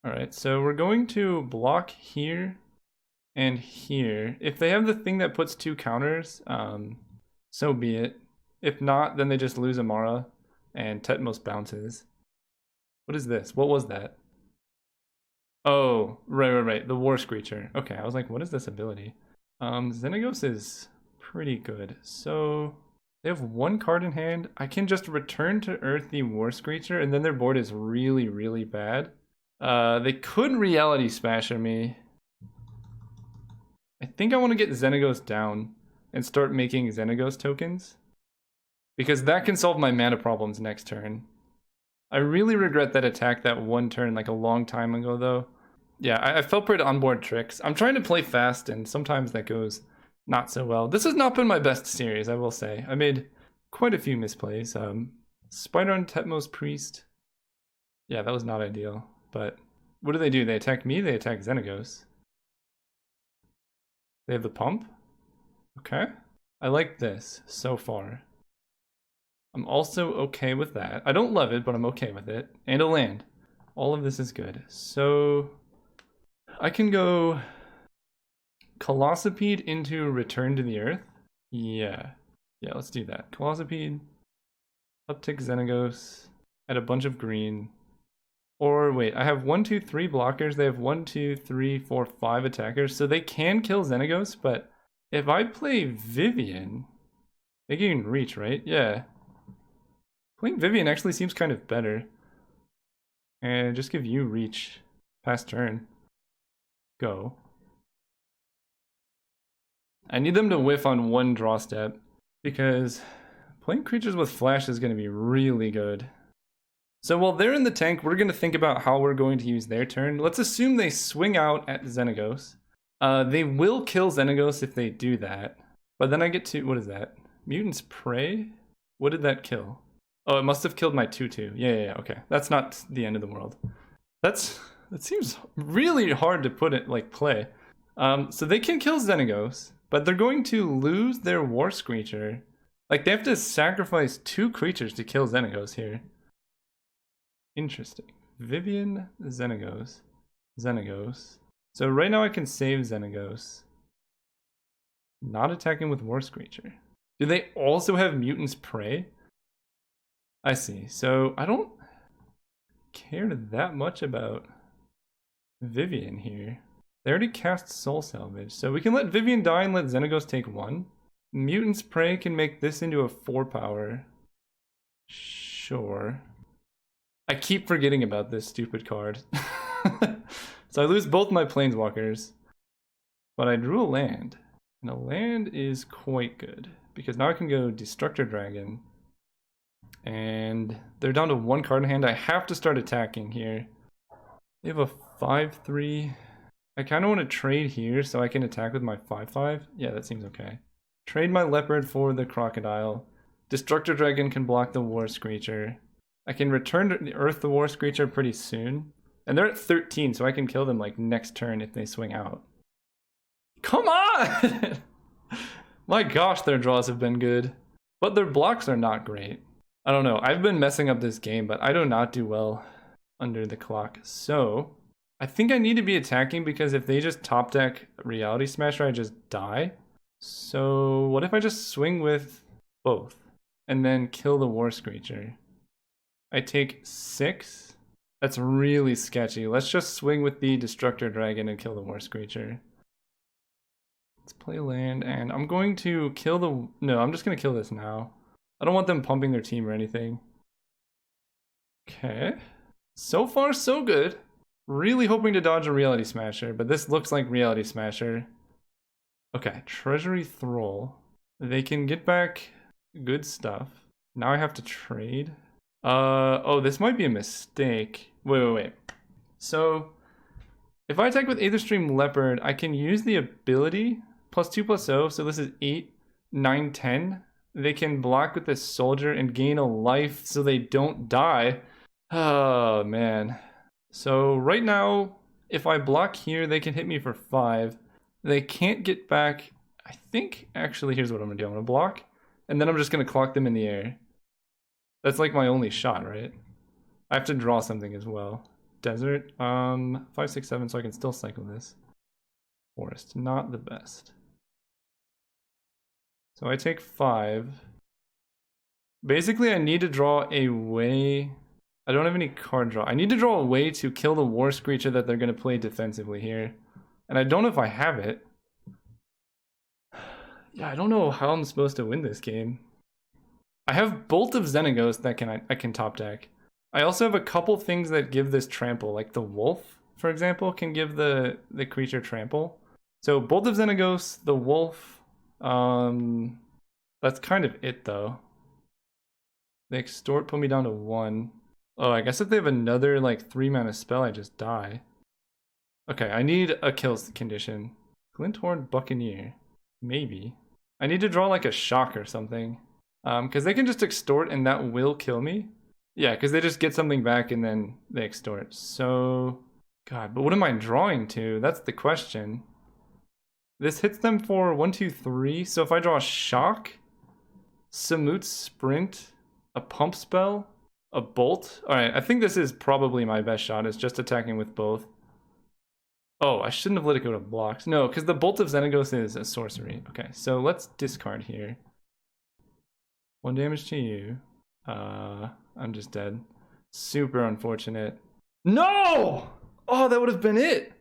Alright, so we're going to block here and here. If they have the thing that puts 2 counters, so be it. If not, then they just lose Amara and Tetmos bounces. What is this? What was that? Oh, right. The War Screecher. Okay, I was like, what is this ability? Xenaghost is pretty good. So they have 1 card in hand. I can just return to Earth the War Screecher, and then their board is really, really bad. They could Reality Smasher me. I think I want to get Xenaghost down and start making Xenaghost tokens, because that can solve my mana problems next turn. I really regret that attack that 1 turn like a long time ago though. Yeah, I fell prey to onboard tricks. I'm trying to play fast and sometimes that goes not so well. This has not been my best series, I will say. I made quite a few misplays. Spider on Tetmos Priest. Yeah, that was not ideal. But what do? They attack me, they attack Xenaghost. They have the pump? Okay. I like this so far. I'm also okay with that. I don't love it, but I'm okay with it. And a land. All of this is good. So I can go Colossipede into Return to the Earth. Yeah, let's do that. Colossipede, uptick Xenaghost, add a bunch of green. Or wait, I have 1, 2, 3 blockers. They have 1, 2, 3, 4, 5 attackers. So they can kill Xenaghost, but if I play Vivian, they gain reach, right? Yeah. Playing Vivian actually seems kind of better. And just give you reach. Pass turn. Go. I need them to whiff on 1 draw step, because playing creatures with flash is going to be really good. So while they're in the tank, we're going to think about how we're going to use their turn. Let's assume they swing out at Xenaghost. They will kill Xenaghost if they do that. But then I get to, what is that? Mutant's Prey? What did that kill? Oh, it must have killed my 2/2. Yeah, okay. That's not the end of the world. That seems really hard to put it, like, play. So they can kill Xenaghost, but they're going to lose their War Screecher. Like, they have to sacrifice 2 creatures to kill Xenaghost here. Interesting. Vivian, Xenaghost. So right now I can save Xenaghost. Not attacking with War Screecher. Do they also have Mutant's Prey? I see. So I don't care that much about Vivian here. They already cast Soul Salvage, so we can let Vivian die and let Xenaghost take 1. Mutant's Prey can make this into a 4-power. Sure. I keep forgetting about this stupid card. So I lose both my Planeswalkers. But I drew a land. And a land is quite good, because now I can go Destructor Dragon. And they're down to 1 card in hand. I have to start attacking here. They have a 5/3. I kind of want to trade here so I can attack with my 5/5. Yeah, that seems okay. Trade my Leopard for the Crocodile. Destructor Dragon can block the War Screecher. I can return to the Earth the War Screecher pretty soon. And they're at 13, so I can kill them like next turn if they swing out. Come on! My gosh, their draws have been good. But their blocks are not great. I don't know, I've been messing up this game, but I do not do well under the clock. So I think I need to be attacking, because if they just top deck Reality Smasher, I just die. So what if I just swing with both and then kill the War Screecher? I take 6. That's really sketchy. Let's just swing with the Destructor Dragon and kill the War Screecher. Let's play land, and I'm going to kill the... No, I'm just going to kill this now. I don't want them pumping their team or anything. Okay. So far, so good. Really hoping to dodge a Reality Smasher, but this looks like Reality Smasher. Okay, Treasury Thrall. They can get back good stuff. Now I have to trade. Oh, this might be a mistake. Wait. So, if I attack with Aetherstream Leopard, I can use the ability +2/+0. So this is 8, 9, 10. They can block with this soldier and gain a life so they don't die. Oh, man. So right now, if I block here, they can hit me for 5. They can't get back. I think, actually, here's what I'm gonna do. I'm gonna block, and then I'm just gonna clock them in the air. That's like my only shot, right? I have to draw something as well. Desert, 5, 6, 7, so I can still cycle this. Forest, not the best. So I take 5. Basically, I need to draw a way. I don't have any card draw. I need to draw a way to kill the War Screecher that they're gonna play defensively here. And I don't know if I have it. Yeah, I don't know how I'm supposed to win this game. I have Bolt of Xenaghost that I can top deck. I also have a couple things that give this trample, like the wolf, for example, can give the creature trample. So Bolt of Xenaghost, the wolf, that's kind of it though. They extort, put me down to 1. Oh, I guess if they have another like 3-mana spell, I just die. Okay, I need a kill condition. Glinthorn Buccaneer, maybe. I need to draw like a shock or something. Because they can just extort and that will kill me. Yeah, because they just get something back and then they extort. So, God, but what am I drawing to? That's the question. This hits them for 1, 2, 3. So if I draw a shock, Samut Sprint, a pump spell, a bolt. All right, I think this is probably my best shot. It's just attacking with both. Oh, I shouldn't have let it go to blocks. No, because the Bolt of Xenaghost is a sorcery. Okay, so let's discard here. 1 damage to you. I'm just dead. Super unfortunate. No! Oh, that would have been it.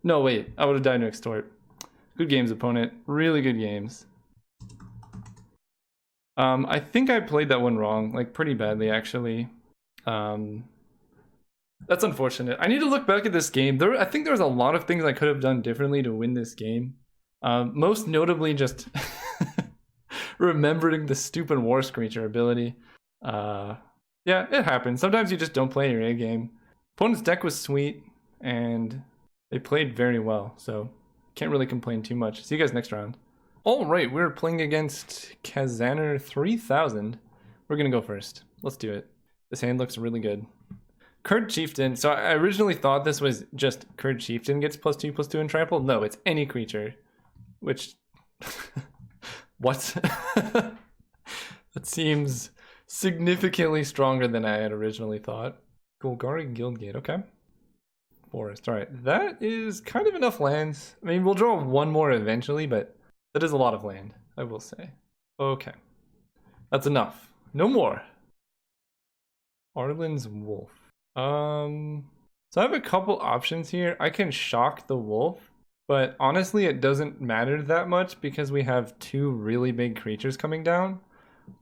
No, wait. I would have died to extort. Good games, opponent. Really good games. I think I played that one wrong, like pretty badly, actually. That's unfortunate. I need to look back at this game. I think there was a lot of things I could have done differently to win this game. Most notably, just remembering the stupid War Screecher ability. Yeah, it happens. Sometimes you just don't play your A game. Opponent's deck was sweet, and they played very well, so can't really complain too much. See you guys next round. All right, we're playing against Kazaner 3000. We're gonna go first. Let's do it. This hand looks really good. Kurd Chieftain. So I originally thought this was just Kurd Chieftain gets +2/+2 and trample. No, it's any creature. Which what? That seems significantly stronger than I had originally thought. Golgari Guildgate, okay. Forest, all right. That is kind of enough lands. I mean, we'll draw one more eventually, but that is a lot of land, I will say. Okay, that's enough. No more. Arlen's Wolf. So I have a couple options here. I can shock the wolf, but honestly, it doesn't matter that much because we have 2 really big creatures coming down.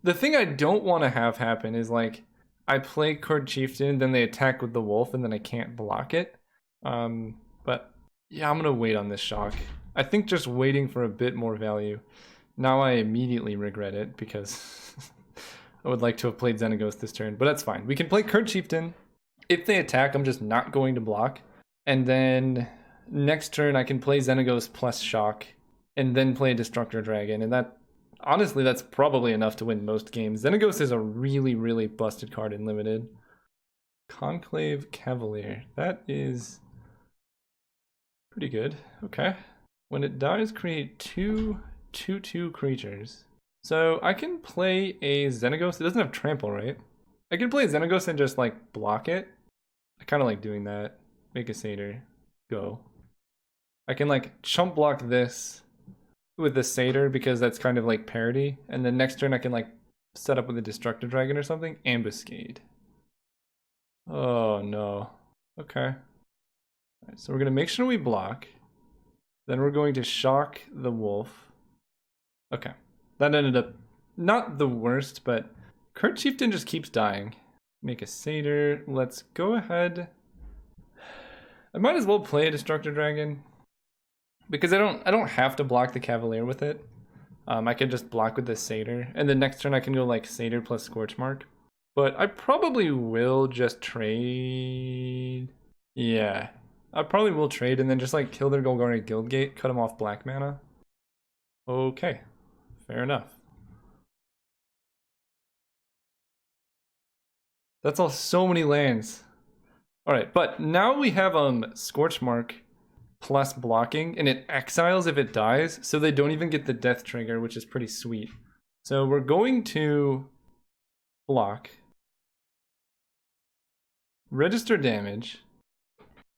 The thing I don't want to have happen is like I play Kurd Chieftain, then they attack with the wolf, and then I can't block it. But yeah, I'm gonna wait on this shock. I think just waiting for a bit more value. Now I immediately regret it because I would like to have played Xenaghost this turn, but that's fine. We can play Kurd Chieftain. If they attack, I'm just not going to block. And then next turn, I can play Xenaghost plus shock, and then play Destructor Dragon. And that, honestly, that's probably enough to win most games. Xenaghost is a really, really busted card in Limited. Conclave Cavalier. That is pretty good. Okay. When it dies, create 2 2/2 creatures. So I can play a Xenaghost. It doesn't have trample, right? I can play a Xenaghost and just like block it. I kind of like doing that. Make a Satyr. Go. I can like chump block this with the Satyr because that's kind of like parity. And then next turn I can like set up with a Destructive Dragon or something. Ambuscade. Oh no. Okay. Alright, so we're going to make sure we block. Then we're going to shock the wolf. Okay. That ended up not the worst, but Kurd Chieftain just keeps dying. Make a Satyr. Let's go ahead. I might as well play a Destructor Dragon because I don't have to block the Cavalier with it. I could just block with the Satyr, and the next turn I can go like Satyr plus Scorchmark. But I probably will just trade. Yeah, I probably will trade and then just like kill their Golgari Guildgate, cut them off black mana. Okay, fair enough. That's all, so many lands. All right, but now we have Scorchmark plus blocking, and it exiles if it dies, so they don't even get the death trigger, which is pretty sweet. So we're going to block, register damage,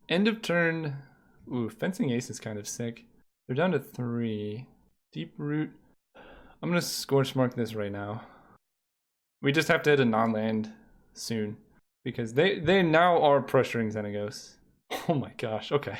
end of turn. Ooh, Fencing Ace is kind of sick. They're down to 3. Deep Root. I'm gonna Scorchmark this right now. We just have to hit a non-land soon, because they now are pressuring Xenaghost. Oh my gosh, okay.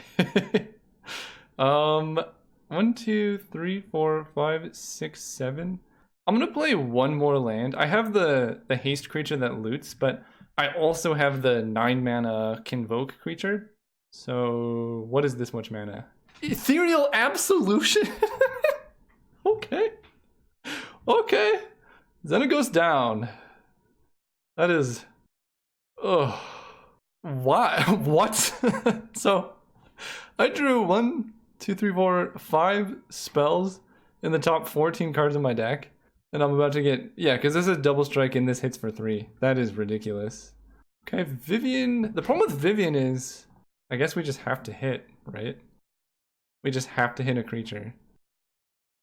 1, 2, 3, 4, 5, 6, 7. I'm gonna play one more land. I have the haste creature that loots, but I also have the 9 mana Convoke creature. So what is this much mana? Ethereal Absolution? Okay. Okay. Xenaghost down. That is... Ugh. Why? What? So, I drew 1, 2, 3, 4, 5 spells in the top 14 cards of my deck. And I'm about to get... Yeah, because this is double strike and this hits for 3. That is ridiculous. Okay, Vivian... The problem with Vivian is... I guess we just have to hit, right? We just have to hit a creature.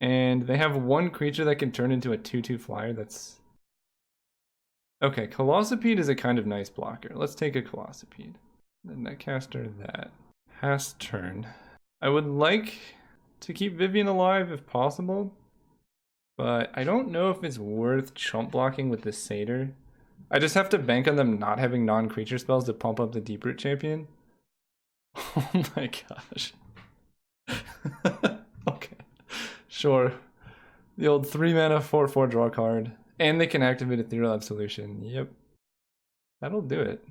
And they have one creature that can turn into a 2/2 flyer. That's... Okay, Colossopede is a kind of nice blocker. Let's take a Colossopede. Then Netcaster that. Pass turn. I would like to keep Vivian alive if possible, but I don't know if it's worth chump blocking with the Satyr. I just have to bank on them not having non-creature spells to pump up the Deeproot champion. Oh my gosh. Okay. Sure. The old 3 mana 4/4 draw card. And they can activate Ethereal Absolution. Yep. That'll do it.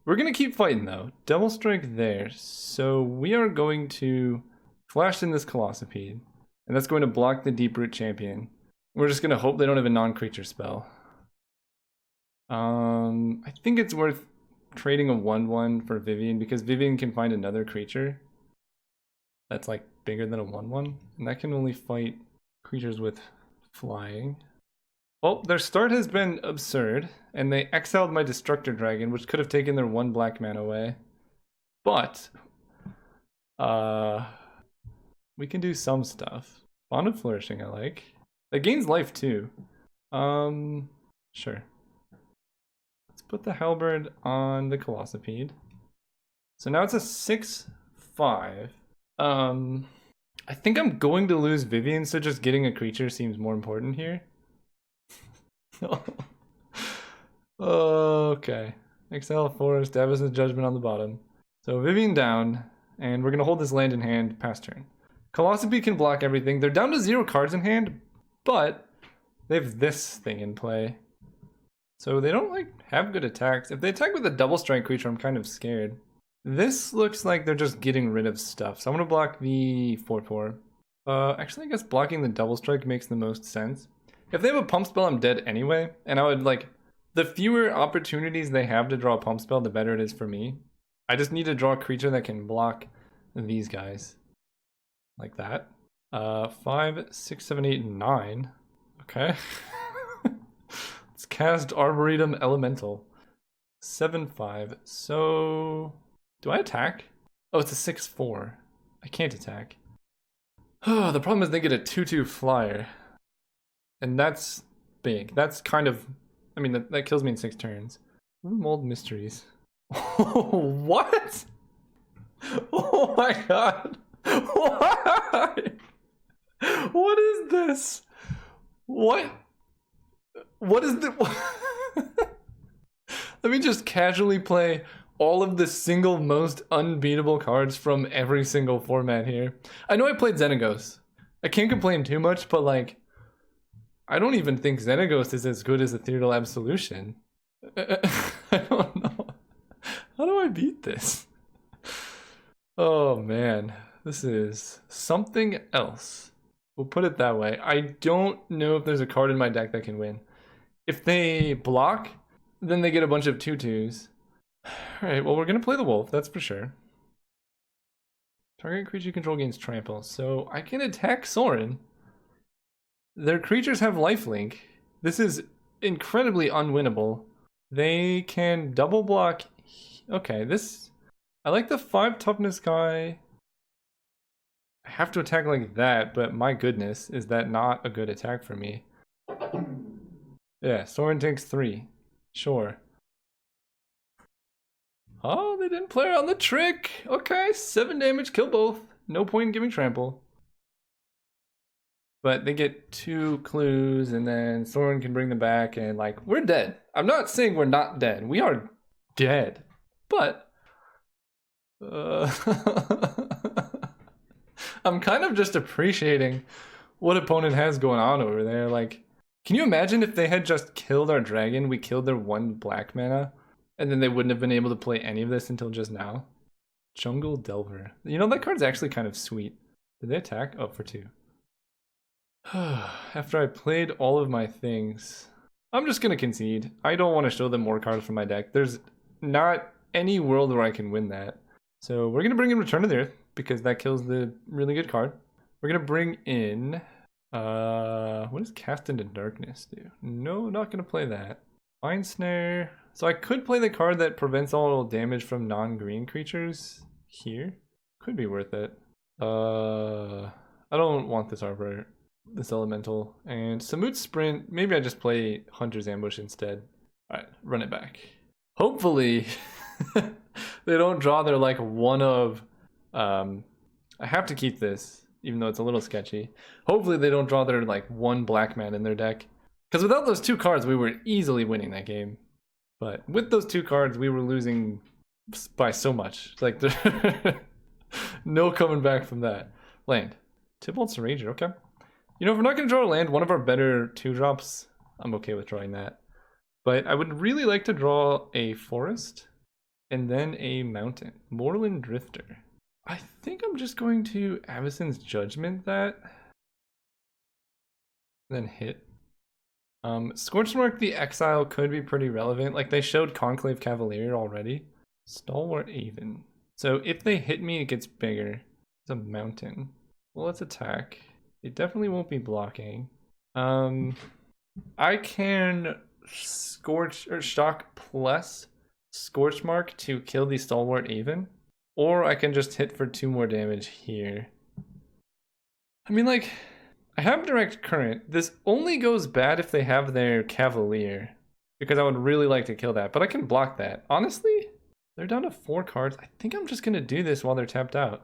We're gonna keep fighting though. Double strike there. So we are going to flash in this Colossopede. And that's going to block the Deeproot champion. We're just gonna hope they don't have a non-creature spell. I think it's worth trading a 1/1 for Vivian because Vivian can find another creature that's like bigger than a 1/1, and that can only fight creatures with flying. Well, their start has been absurd, and they exiled my Destructor Dragon, which could have taken their 1 black mana away. But we can do some stuff. Bond of Flourishing I like. It gains life too. Sure. Let's put the Halberd on the Colossopede. So now it's a 6/5. I think I'm going to lose Vivian, so just getting a creature seems more important here. Okay. Exile Forest, Davison Judgment on the bottom. So Vivian down, and we're gonna hold this land in hand past turn. Colossopede can block everything. They're down to 0 cards in hand, but they have this thing in play. So they don't like have good attacks. If they attack with a double strike creature, I'm kind of scared. This looks like they're just getting rid of stuff. So I'm gonna block the 4/4. Actually I guess blocking the double strike makes the most sense. If they have a pump spell, I'm dead anyway. And I would like, the fewer opportunities they have to draw a pump spell, the better it is for me. I just need to draw a creature that can block these guys. Like that. 5, 6, 7, 8, 9. Okay. Let's cast Arboretum Elemental. 7/5. So, do I attack? Oh, it's a 6/4. I can't attack. Oh, the problem is they get a 2/2 flyer. And that's big. That's kind of... I mean, that kills me in 6 turns. Mold Mysteries. Oh, what? Oh my god. Why? What is this? What? What is the... Let me just casually play all of the single most unbeatable cards from every single format here. I know I played Xenaghost. I can't complain too much, but like... I don't even think Xenaghost is as good as Ethereal Absolution. I don't know. How do I beat this? Oh man, this is something else. We'll put it that way. I don't know if there's a card in my deck that can win. If they block, then they get a bunch of 2/2s. Alright, well, we're going to play the wolf, that's for sure. Target creature you control gains trample. So I can attack Sorin. Their creatures have lifelink. This is incredibly unwinnable. They can double block. Okay, this... I like the 5 toughness guy. I have to attack like that, but my goodness, is that not a good attack for me? Yeah, Sorin takes 3. Sure. Oh, they didn't play on the trick. Okay, 7 damage, kill both. No point in giving trample. But they get 2 clues, and then Sorin can bring them back, and like, we're dead. I'm not saying we're not dead. We are dead. But... I'm kind of just appreciating what opponent has going on over there. Like, can you imagine if they had just killed our dragon, we killed their 1 black mana, and then they wouldn't have been able to play any of this until just now? Jungle Delver. You know, that card's actually kind of sweet. Did they attack? Oh, for 2. After I played all of my things, I'm just gonna concede. I don't want to show them more cards from my deck. There's not any world where I can win that. So we're gonna bring in Return to the Earth, because that kills the really good card. We're gonna bring in... what does Cast into Darkness do? No, not gonna play that. Mind Snare. So I could play the card that prevents all damage from non-green creatures here. Could be worth it. I don't want this Arbor, this Elemental. And Samut Sprint, maybe I just play Hunter's Ambush instead. Alright, run it back. Hopefully they don't draw their like one of... I have to keep this, even though it's a little sketchy. Hopefully they don't draw their like 1 black man in their deck. Because without those 2 cards, we were easily winning that game. But with those 2 cards, we were losing by so much. Like, no coming back from that. Land. Tybalt's Rager, okay. You know, if we're not going to draw a land, one of our better 2-drops, I'm okay with drawing that. But I would really like to draw a forest and then a mountain. Moorland Drifter. I think I'm just going to Avacyn's Judgment that. Then hit. Scorchmark the Exile could be pretty relevant. Like, they showed Conclave Cavalier already. Stalwart Aven. So if they hit me, it gets bigger. It's a mountain. Well, let's attack. They definitely won't be blocking. I can Scorch or Shock plus Scorchmark to kill the Stalwart Aven. Or I can just hit for 2 more damage here. I mean, like, I have Direct Current. This only goes bad if they have their Cavalier, because I would really like to kill that, but I can block that. Honestly, they're down to 4 cards. I think I'm just going to do this while they're tapped out.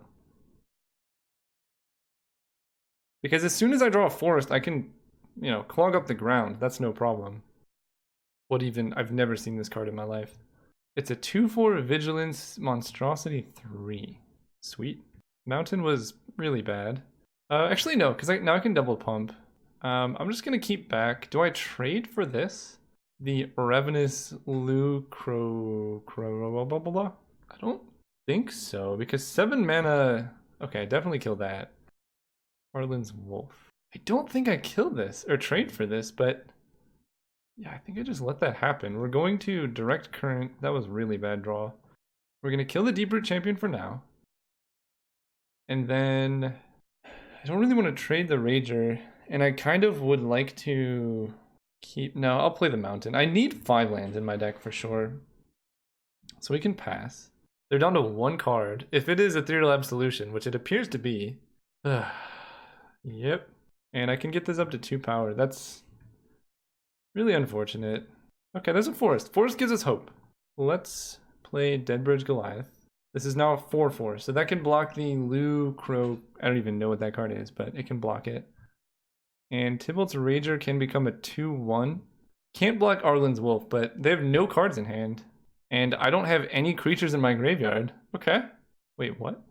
Because as soon as I draw a forest, I can, you know, clog up the ground. That's no problem. What even? I've never seen this card in my life. It's a 2/4 Vigilance Monstrosity 3. Sweet. Mountain was really bad. Actually, no, because now I can double pump. I'm just going to keep back. Do I trade for this? The Ravenous Lucro... blah, blah, blah. I don't think so, because 7 mana... Okay, definitely kill that. Arlen's Wolf. I don't think I killed this, or trade for this, but... Yeah, I think I just let that happen. We're going to Direct Current. That was really bad draw. We're going to kill the Deeproot Champion for now. And then... I don't really want to trade the Rager, and I kind of would like to keep... No, I'll play the Mountain. I need 5 lands in my deck for sure. So we can pass. They're down to 1 card. If it is Ethereal Absolution, which it appears to be. Yep. And I can get this up to 2 power. That's really unfortunate. Okay, there's a Forest. Forest gives us hope. Let's play Deadbridge Goliath. This is now a 4/4, so that can block the Lucro. I don't even know what that card is, but it can block it. And Tybalt's Rager can become a 2/1. Can't block Arlen's Wolf, but they have no cards in hand. And I don't have any creatures in my graveyard. Okay. Wait, what?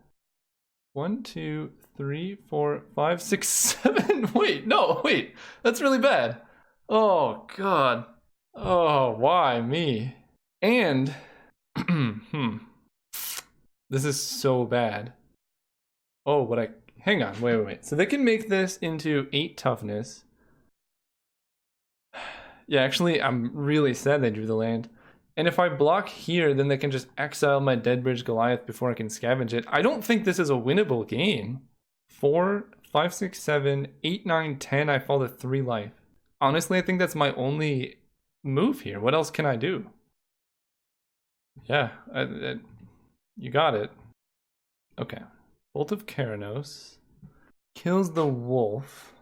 1, 2, 3, 4, 5, 6, 7. Wait, no, wait. That's really bad. Oh, God. Oh, why me? And... This is so bad. Oh, what I... hang on, wait. So they can make this into 8 toughness. Yeah, actually, I'm really sad they drew the land. And if I block here, then they can just exile my Deadbridge Goliath before I can scavenge it. I don't think this is a winnable game. 4, 5, 6, 7, 8, 9, 10, I fall to 3 life. Honestly, I think that's my only move here. What else can I do? Yeah, you got it. Okay. Bolt of Keranos. Kills the wolf.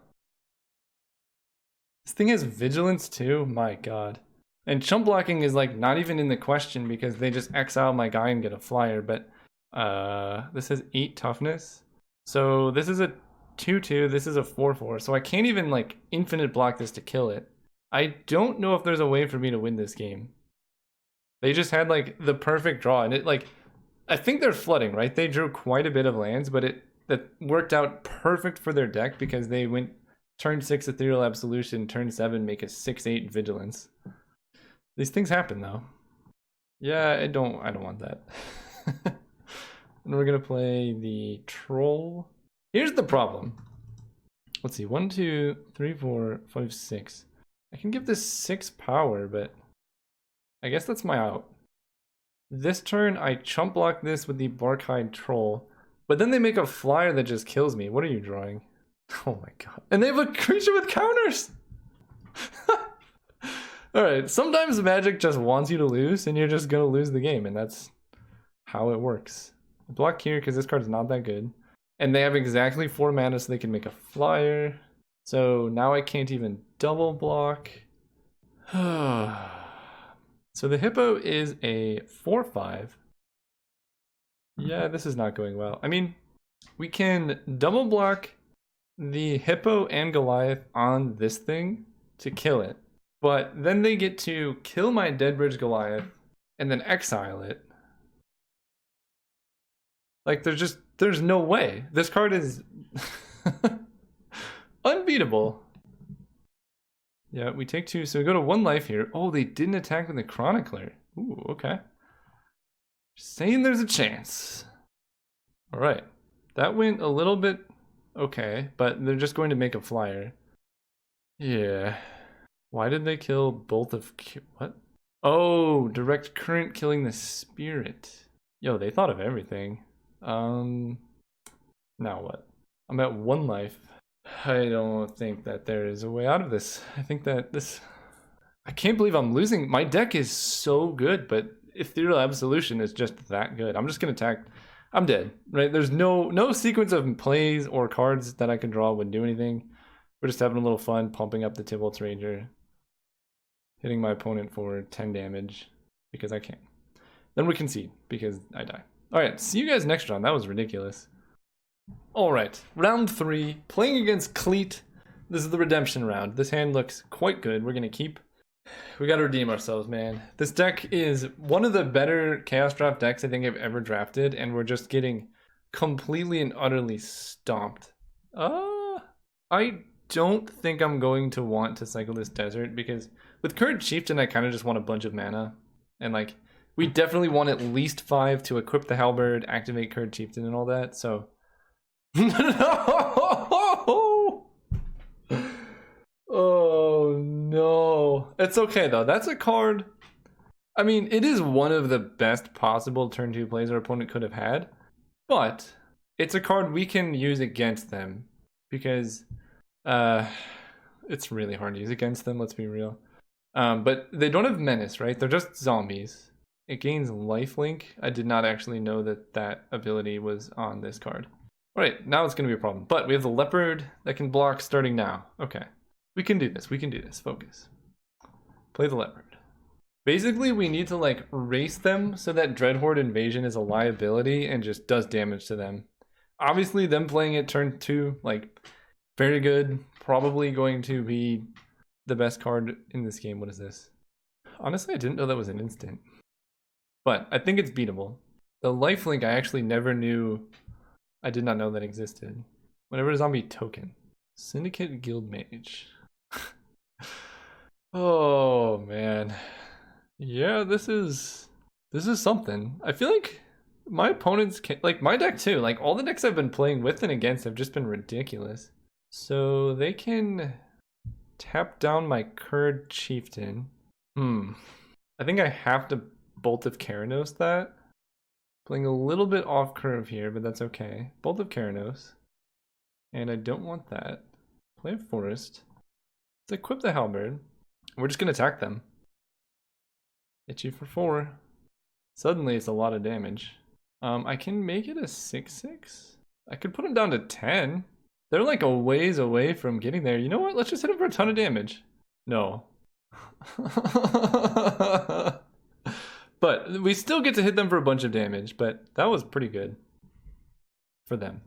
This thing has vigilance too? My god. And chump blocking is like not even in the question because they just exile my guy and get a flyer, but this has 8 toughness. So this is a 2/2, this is a 4/4, so I can't even like infinite block this to kill it. I don't know if there's a way for me to win this game. They just had like the perfect draw, and it like, I think they're flooding, right? They drew quite a bit of lands, but that worked out perfect for their deck because they went turn 6 Ethereal Absolution, turn 7 make a 6/8 Vigilance. These things happen though. Yeah, I don't want that. And we're gonna play the Troll. Here's the problem. Let's see, 1, 2, 3, 4, 5, 6. I can give this 6 power, but I guess that's my out. This turn, I chump block this with the Barkhide Troll, but then they make a flyer that just kills me. What are you drawing? Oh my god. And they have a creature with counters! Alright, sometimes Magic just wants you to lose, and you're just gonna lose the game, and that's how it works. I block here because this card's not that good. And they have exactly 4 mana so they can make a flyer. So now I can't even double block. So the Hippo is a 4/5. Yeah, this is not going well. I mean, we can double block the Hippo and Goliath on this thing to kill it. But then they get to kill my Deadbridge Goliath and then exile it. Like, there's no way. This card is unbeatable. Yeah, we take 2, so we go to 1 life here. Oh, they didn't attack with the Chronicler. Ooh, okay. Just saying there's a chance. All right. That went a little bit okay, but they're just going to make a flyer. Yeah. Why did they kill both of... What? Oh, direct current killing the spirit. Yo, they thought of everything. Now what? I'm at 1 life. I don't think that there is a way out of this. I think that this... I can't believe I'm losing. My deck is so good, but Ethereal Absolution is just that good. I'm just gonna attack. I'm dead, right? There's no sequence of plays or cards that I can draw would do anything. We're just having a little fun, pumping up the Tybalt's Ranger, hitting my opponent for 10 damage because I can. Then we concede because I die. All right, see you guys next round. That was ridiculous. All right, round 3, playing against Cleat. This is the redemption round. This hand looks quite good. We're gonna keep. We gotta redeem ourselves, man. This deck is one of the better Chaos Draft decks I think I've ever drafted, and we're just getting completely and utterly stomped. I don't think I'm going to want to cycle this Desert because with Current Chieftain, I kind of just want a bunch of mana, and like, we definitely want at least 5 to equip the Halberd, activate Current Chieftain, and all that, so... No! Oh no. It's okay though, that's a card... I mean, it is one of the best possible turn 2 plays our opponent could have had, but it's a card we can use against them, because it's really hard to use against them, let's be real. But they don't have Menace, right? They're just zombies. It gains lifelink. I did not actually know that that ability was on this card. All right, now it's going to be a problem. But we have the Leopard that can block starting now. Okay, we can do this. We can do this. Focus. Play the Leopard. Basically, we need to like race them so that Dreadhorde Invasion is a liability and just does damage to them. Obviously, them playing it turn 2, like, very good. Probably going to be the best card in this game. What is this? Honestly, I didn't know that was an instant. But I think it's beatable. The lifelink I actually never knew. I did not know that existed. Whenever a zombie token. Syndicate Guild Mage. Oh man. Yeah, this is something. I feel like My opponents can, like my deck too, like all the decks I've been playing with and against have just been ridiculous. So they can tap down my Kurd Chieftain. I think I have to Bolt of Keranos that. Playing a little bit off curve here, but that's okay. Bolt of Keranos. And I don't want that. Play a Forest. Let's equip the Halberd. We're just gonna attack them. Hit you for 4. Suddenly it's a lot of damage. I can make it a 6/6. I could put them down to 10. They're like a ways away from getting there. You know what? Let's just hit them for a ton of damage. No. But we still get to hit them for a bunch of damage, but that was pretty good for them.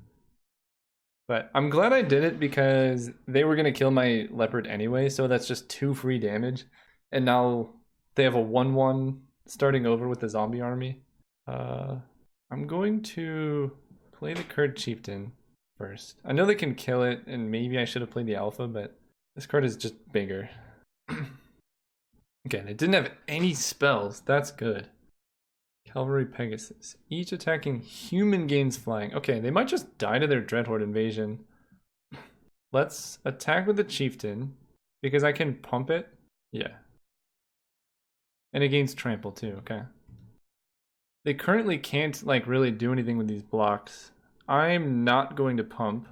But I'm glad I did it because they were going to kill my Leopard anyway, so that's just 2 free damage. And now they have a 1/1 starting over with the zombie army. I'm going to play the Kurd Chieftain first. I know they can kill it, and maybe I should have played the Alpha, but this card is just bigger. Again, it didn't have any spells. That's good. Cavalry Pegasus. Each attacking human gains flying. Okay, they might just die to their Dreadhorde invasion. Let's attack with the Chieftain, because I can pump it. Yeah. And it gains trample too, okay. They currently can't like really do anything with these blocks. I'm not going to pump.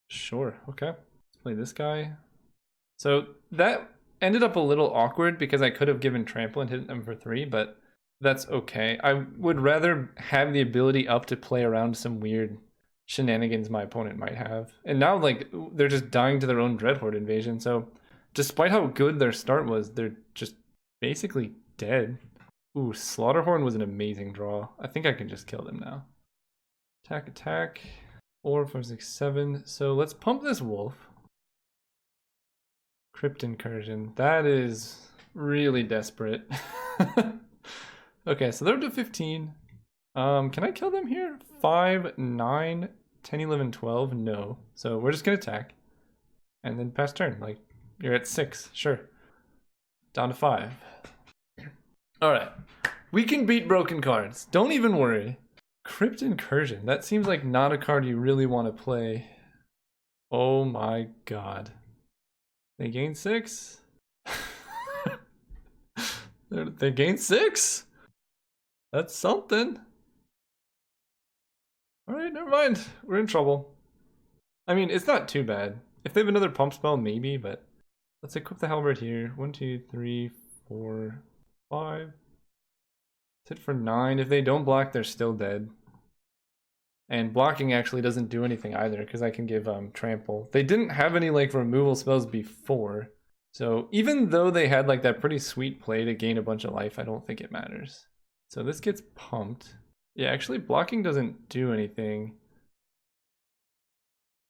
Sure, okay. Let's play this guy. So that ended up a little awkward because I could have given trample and hit them for 3, but that's okay. I would rather have the ability up to play around some weird shenanigans my opponent might have. And now like they're just dying to their own Dreadhorde invasion, so despite how good their start was, they're just basically dead. Ooh, Slaughterhorn was an amazing draw. I think I can just kill them now. Attack, attack. 4, 5, 6, 7. So let's pump this wolf. Crypt Incursion. That is really desperate. Okay, so they're up to 15. Can I kill them here? 5, 9, 10, 11, 12? No. So we're just gonna attack. And then pass turn. Like, you're at 6. Sure. Down to 5. Alright. We can beat broken cards. Don't even worry. Crypt Incursion. That seems like not a card you really want to play. Oh my god. They gain 6? They gain 6? That's something. Alright, never mind. We're in trouble. I mean, it's not too bad. If they have another pump spell, maybe, but let's equip the Halberd here. 1, 2, 3, 4, 5. Let's hit for 9. If they don't block, they're still dead. And blocking actually doesn't do anything either because I can give trample. They didn't have any like removal spells before. So even though they had like that pretty sweet play to gain a bunch of life, I don't think it matters. So this gets pumped. Yeah, actually blocking doesn't do anything.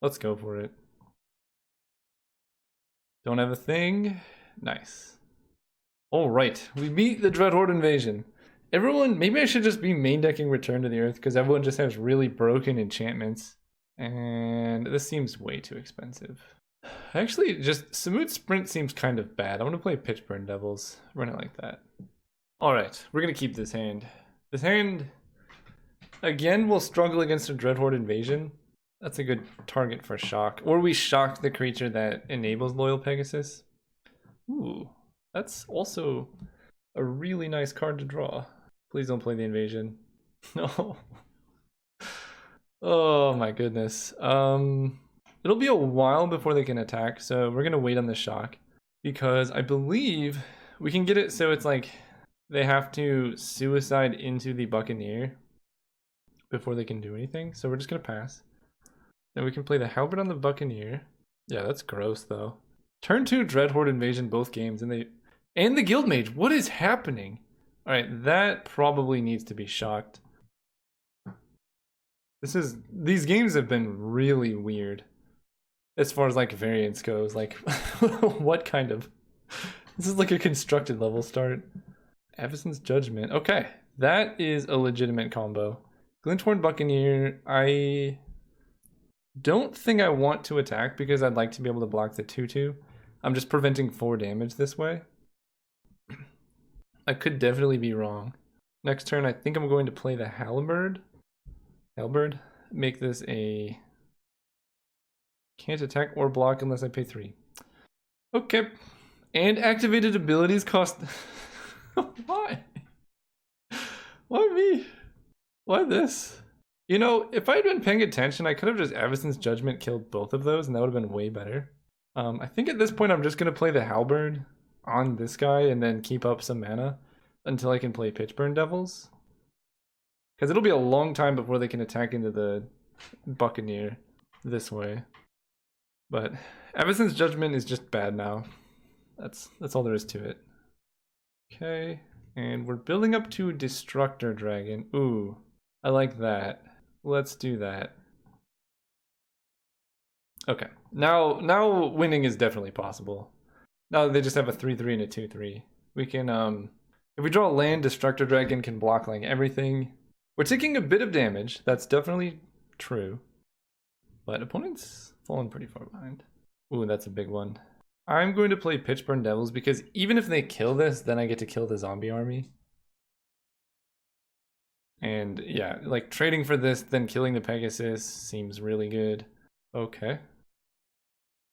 Let's go for it. Don't have a thing. Nice. All right, we beat the Dreadhorde invasion. Everyone, maybe I should just be main decking Return to the Earth because everyone just has really broken enchantments. And this seems way too expensive. Actually, just Smooth Sprint seems kind of bad. I want to play Pitchburn Devils. Run it like that. Alright, we're going to keep this hand. This hand, again, will struggle against a Dreadhorde invasion. That's a good target for shock. Or we shock the creature that enables Loyal Pegasus. Ooh, that's also a really nice card to draw. Please don't play the invasion. No. Oh my goodness. It'll be a while before they can attack, so we're gonna wait on the shock. Because I believe we can get it so it's like they have to suicide into the Buccaneer before they can do anything. So we're just gonna pass. Then we can play the Halberd on the Buccaneer. Yeah, that's gross though. Turn 2 Dreadhorde invasion both games and the Guildmage. What is happening? Alright, that probably needs to be shocked. These games have been really weird. As far as like variance goes, like what kind of this is like a constructed level start. Avacyn's Judgment. Okay, that is a legitimate combo. Glinthorn Buccaneer, I don't think I want to attack because I'd like to be able to block the 2/2. I'm just preventing 4 damage this way. I could definitely be wrong. Next turn, I think I'm going to play the Halberd. Halberd. Make this a... Can't attack or block unless I pay 3. Okay. And activated abilities cost... Why? Why me? Why this? You know, if I had been paying attention, I could have just Avacyn's Judgment killed both of those, and that would have been way better. I think at this point I'm just going to play the Halberd on this guy and then keep up some mana until I can play Pitchburn Devils. Because it'll be a long time before they can attack into the Buccaneer this way. But Avacyn's Judgment is just bad now. That's all there is to it. Okay, and we're building up to Destructor Dragon. Ooh, I like that. Let's do that. Okay, now winning is definitely possible. Now they just have a 3/3 and a 2/3. We can, if we draw a land, Destructor Dragon can block like everything. We're taking a bit of damage, that's definitely true. But opponent's fallen pretty far behind. Ooh, that's a big one. I'm going to play Pitchburn Devils because even if they kill this, then I get to kill the zombie army. And yeah, like trading for this, then killing the Pegasus seems really good. Okay.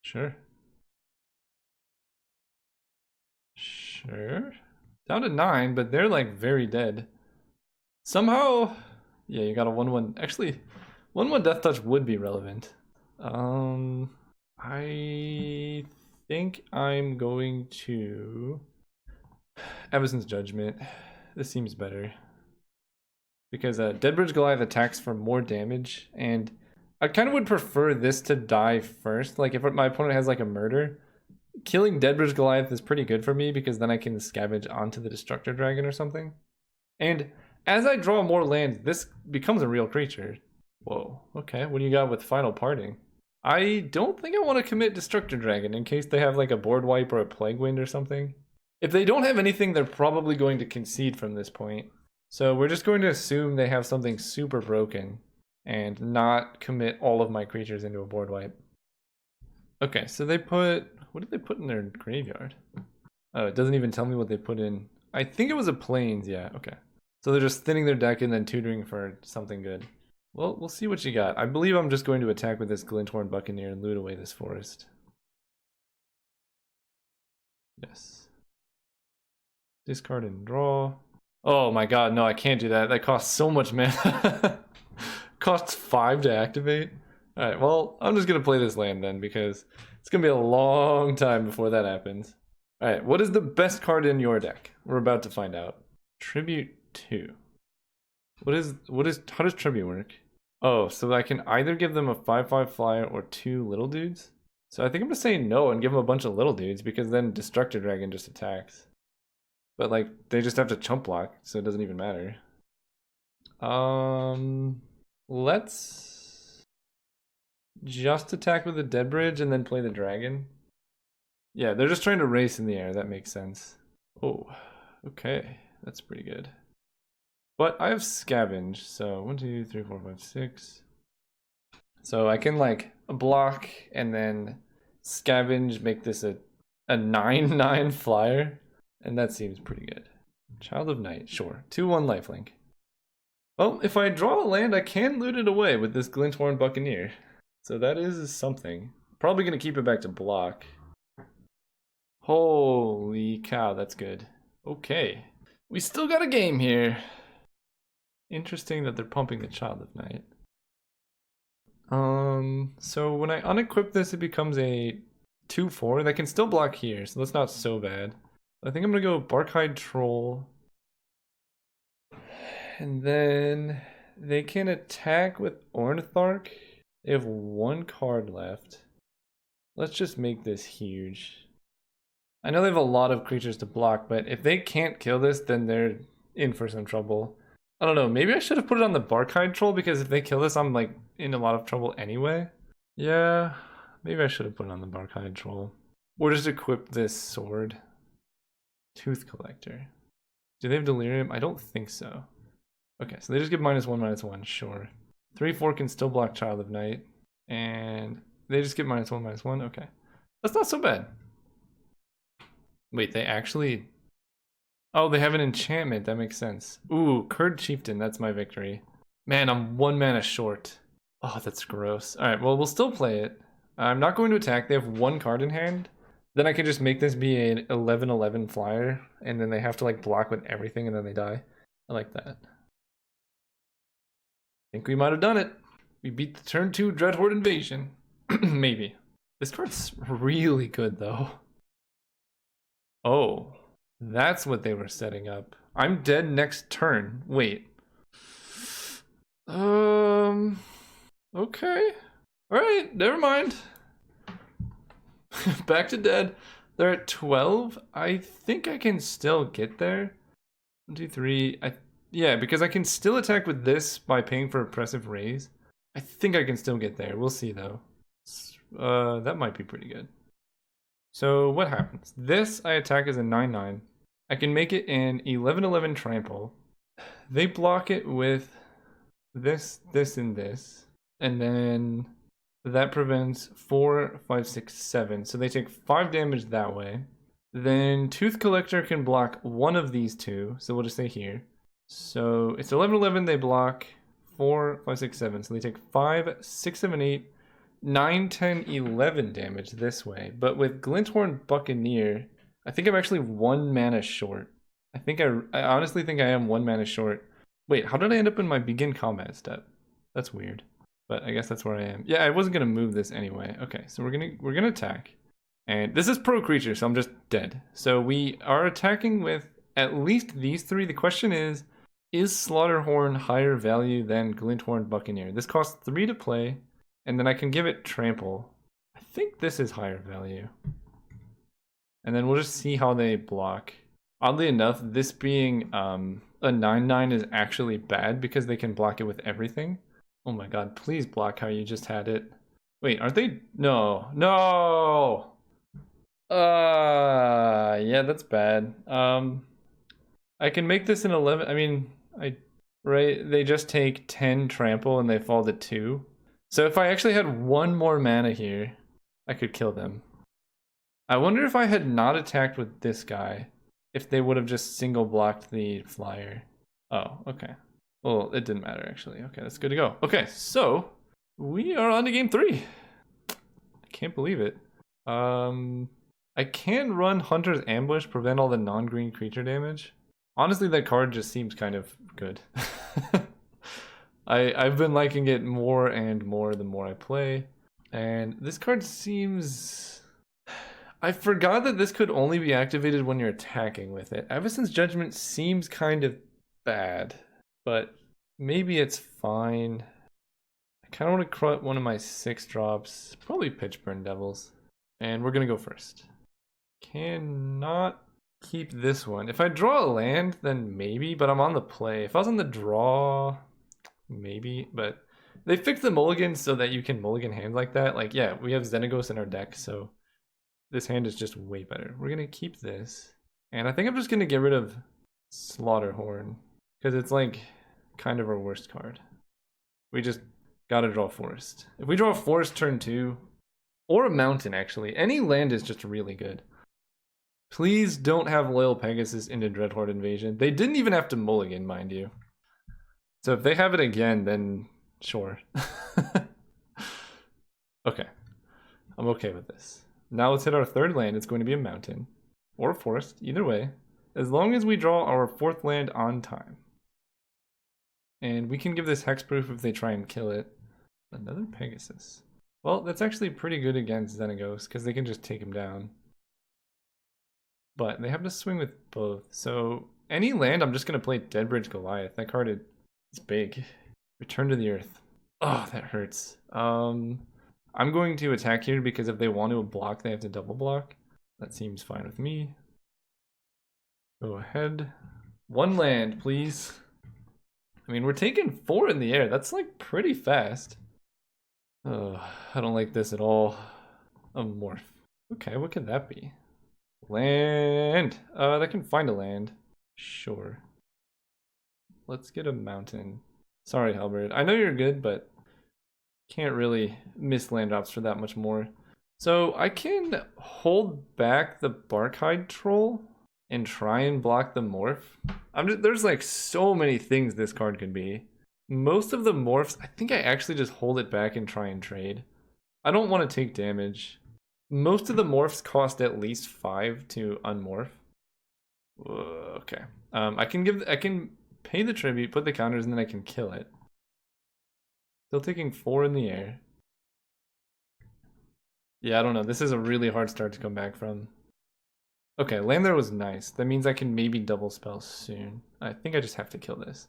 Sure. Sure. Down to 9, but they're like very dead. Somehow, yeah, you got a 1/1. Actually, 1/1 Death Touch would be relevant. I think I'm going to Avacyn's Judgment. This seems better. Because Deadbridge Goliath attacks for more damage, and I kind of would prefer this to die first. Like if my opponent has like a murder, killing Deadbridge Goliath is pretty good for me because then I can scavenge onto the Destructor Dragon or something. And as I draw more lands, this becomes a real creature. Whoa, okay, what do you got with Final Parting? I don't think I want to commit Destructor Dragon in case they have like a board wipe or a Plague Wind or something. If they don't have anything, they're probably going to concede from this point. So we're just going to assume they have something super broken and not commit all of my creatures into a board wipe. Okay, so they put... What did they put in their graveyard? Oh, it doesn't even tell me what they put in. I think it was a Plains, yeah, okay. So they're just thinning their deck and then tutoring for something good. Well, we'll see what you got. I believe I'm just going to attack with this Glinthorn Buccaneer and loot away this forest. Yes. Discard and draw. Oh my god, no, I can't do that. That costs so much mana. Costs 5 to activate. Alright, well, I'm just going to play this land then because it's going to be a long time before that happens. Alright, what is the best card in your deck? We're about to find out. Tribute 2. How does Tribute work? Oh, so I can either give them a 5/5 flyer or 2 little dudes? So I think I'm going to say no and give them a bunch of little dudes because then Destructor Dragon just attacks. But like, they just have to chump block, so it doesn't even matter. Let's just attack with the Dead Bridge and then play the dragon. Yeah, they're just trying to race in the air, that makes sense. Oh, okay, that's pretty good. But I have Scavenge, so 1, 2, 3, 4, 5, 6. So I can like block and then Scavenge, make this a 9/9 flyer. And that seems pretty good. Child of Night, sure. 2/1 lifelink. Well, if I draw a land, I can loot it away with this Glinthorn Buccaneer. So that is something. Probably going to keep it back to block. Holy cow, that's good. Okay. We still got a game here. Interesting that they're pumping the Child of Night. So when I unequip this, it becomes a 2/4. That can still block here, so that's not so bad. I think I'm gonna go Barkhide Troll. And then they can attack with Ornithark. They have 1 card left. Let's just make this huge. I know they have a lot of creatures to block, but if they can't kill this, then they're in for some trouble. I don't know, maybe I should have put it on the Barkhide Troll because if they kill this, I'm like in a lot of trouble anyway. Yeah, maybe I should have put it on the Barkhide Troll. Or just equip this sword. Tooth Collector. Do they have Delirium? I don't think so. Okay, so they just give -1/-1, sure. 3/4 can still block Child of Night. And they just get -1/-1, okay. That's not so bad. Wait, they actually... Oh, they have an enchantment. That makes sense. Ooh, Curd Chieftain. That's my victory. Man, I'm 1 mana short. Oh, that's gross. All right, well, we'll still play it. I'm not going to attack. They have 1 card in hand. Then I can just make this be an 11/11 flyer, and then they have to like block with everything, and then they die. I like that. I think we might have done it. We beat the turn 2 Dreadhorde Invasion. Maybe. This card's really good, though. Oh, that's what they were setting up. I'm dead next turn. Wait. Okay. Alright, never mind. Back to dead. They're at 12. I think I can still get there. 1, 2, 3. Yeah, because I can still attack with this by paying for Oppressive Raise. I think I can still get there. We'll see though. That might be pretty good. So what happens? This I attack as a 9/9. I can make it an 11/11 trample. They block it with this, this, and this. And then that prevents 4, 5, 6, 7. So they take 5 damage that way. Then Tooth Collector can block one of these two. So we'll just say here. So it's 11/11, they block 4, 5, 6, 7. So they take 5, 6, 7, 8, 9, 10, 11 damage this way. But with Glinthorn Buccaneer, I think I'm actually 1 mana short. I honestly think I am 1 mana short. Wait, how did I end up in my begin combat step? That's weird. But I guess that's where I am. Yeah, I wasn't gonna move this anyway. Okay, so we're gonna attack. And this is pro creature, so I'm just dead. So we are attacking with at least these 3. The question is Slaughterhorn higher value than Glinthorn Buccaneer? This costs 3 to play, and then I can give it trample. I think this is higher value. And then we'll just see how they block. Oddly enough, this being a 9/9 is actually bad because they can block it with everything. Oh my god, please block how you just had it. Wait, aren't they? No. No! Yeah, that's bad. I can make this an 11. I mean, right? They just take 10 trample and they fall to 2. So if I actually had 1 more mana here, I could kill them. I wonder if I had not attacked with this guy, if they would have just single blocked the flyer. Oh, okay. Well, it didn't matter actually. Okay, that's good to go. Okay, so we are on to game 3. I can't believe it. I can run Hunter's Ambush, prevent all the non-green creature damage. Honestly, that card just seems kind of good. I've been liking it more and more the more I play. And this card seems... I forgot that this could only be activated when you're attacking with it. Avacyn's Judgment seems kind of bad, but maybe it's fine. I kind of want to cut one of my 6 drops, probably Pitchburn Devils. And we're going to go first. Cannot keep this one. If I draw a land, then maybe, but I'm on the play. If I was on the draw, maybe, but they fixed the mulligans so that you can mulligan hands like that. Like, yeah, we have Xenaghost in our deck, so this hand is just way better. We're gonna keep this. And I think I'm just gonna get rid of Slaughterhorn, because it's like kind of our worst card. We just gotta draw Forest. If we draw a Forest turn 2, or a Mountain actually, any land is just really good. Please don't have Loyal Pegasus into Dreadhorde Invasion. They didn't even have to mulligan, mind you. So if they have it again, then sure. Okay. I'm okay with this. Now let's hit our 3rd land. It's going to be a mountain. Or a forest, either way. As long as we draw our 4th land on time. And we can give this hexproof if they try and kill it. Another Pegasus. Well, that's actually pretty good against Xenaghost, because they can just take him down. But they have to swing with both. So any land, I'm just going to play Deadbridge Goliath. That card is big. Return to the Earth. Oh, that hurts. I'm going to attack here because if they want to block, they have to double block. That seems fine with me. Go ahead. 1 land, please. I mean, we're taking 4 in the air. That's like pretty fast. Oh, I don't like this at all. A morph. Okay, what could that be? Land! They can find a land. Sure. Let's get a mountain. Sorry, Halberd. I know you're good, but can't really miss land drops for that much more. So I can hold back the Barkhide Troll and try and block the morph. There's like so many things this card could be. Most of the morphs, I think I actually just hold it back and try and trade. I don't want to take damage. Most of the morphs cost at least 5 to unmorph. Okay. I can pay the tribute, put the counters, and then I can kill it. Still taking 4 in the air. Yeah, I don't know. This is a really hard start to come back from. Okay, land there was nice. That means I can maybe double spell soon. I think I just have to kill this.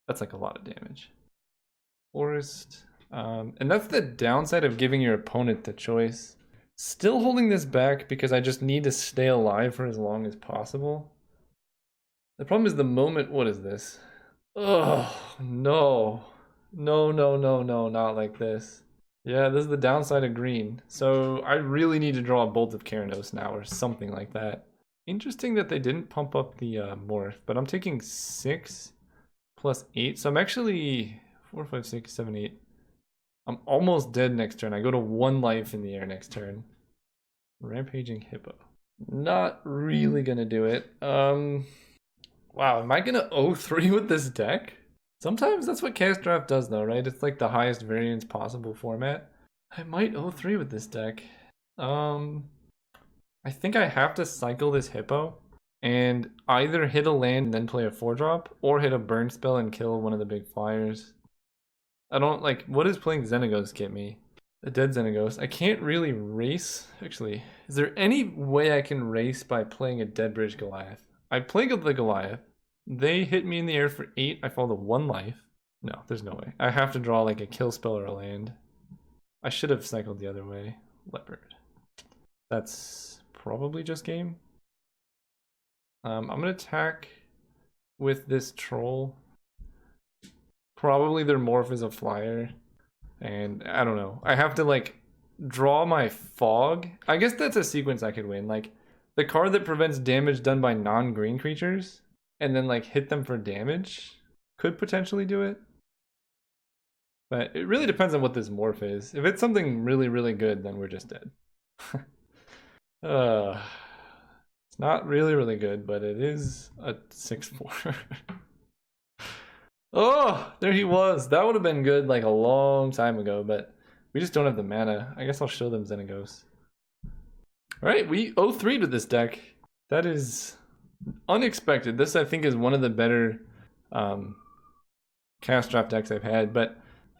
That's like a lot of damage. Forest. And that's the downside of giving your opponent the choice. Still holding this back because I just need to stay alive for as long as possible. The problem is the moment, what is this? Oh, no. No, not like this. Yeah, this is the downside of green. So I really need to draw a Bolt of Xenaghost now or something like that. Interesting that they didn't pump up the morph, but I'm taking 6 plus 8. So I'm actually 4, 5, 6, 7, 8. I'm almost dead next turn. I go to 1 life in the air next turn. Rampaging Hippo. Not really gonna do it. Wow, am I gonna 0-3 with this deck? Sometimes that's what Chaos Draft does though, right? It's like the highest variance possible format. I might 0-3 with this deck. I think I have to cycle this Hippo and either hit a land and then play a 4-drop or hit a burn spell and kill one of the big flyers. I don't like, what does playing Xenaghost get me? A dead Xenaghost. I can't really race. Actually, is there any way I can race by playing a Dead Bridge Goliath? I play the Goliath. They hit me in the air for 8. I fall to 1 life. No, there's no way. I have to draw like a kill spell or a land. I should have cycled the other way. Leopard. That's probably just game. I'm gonna attack with this troll. Probably their morph is a flyer. And I don't know. I have to like draw my fog. I guess that's a sequence I could win. Like the card that prevents damage done by non-green creatures and then like hit them for damage could potentially do it. But it really depends on what this morph is. If it's something really, really good, then we're just dead. It's not really, really good, but it is a 6/4. Oh, there he was. That would have been good like a long time ago, but we just don't have the mana. I guess I'll show them Xenaghost. Alright, we 0-3'd with this deck. That is unexpected. This, I think, is one of the better Chaos Draft decks I've had, but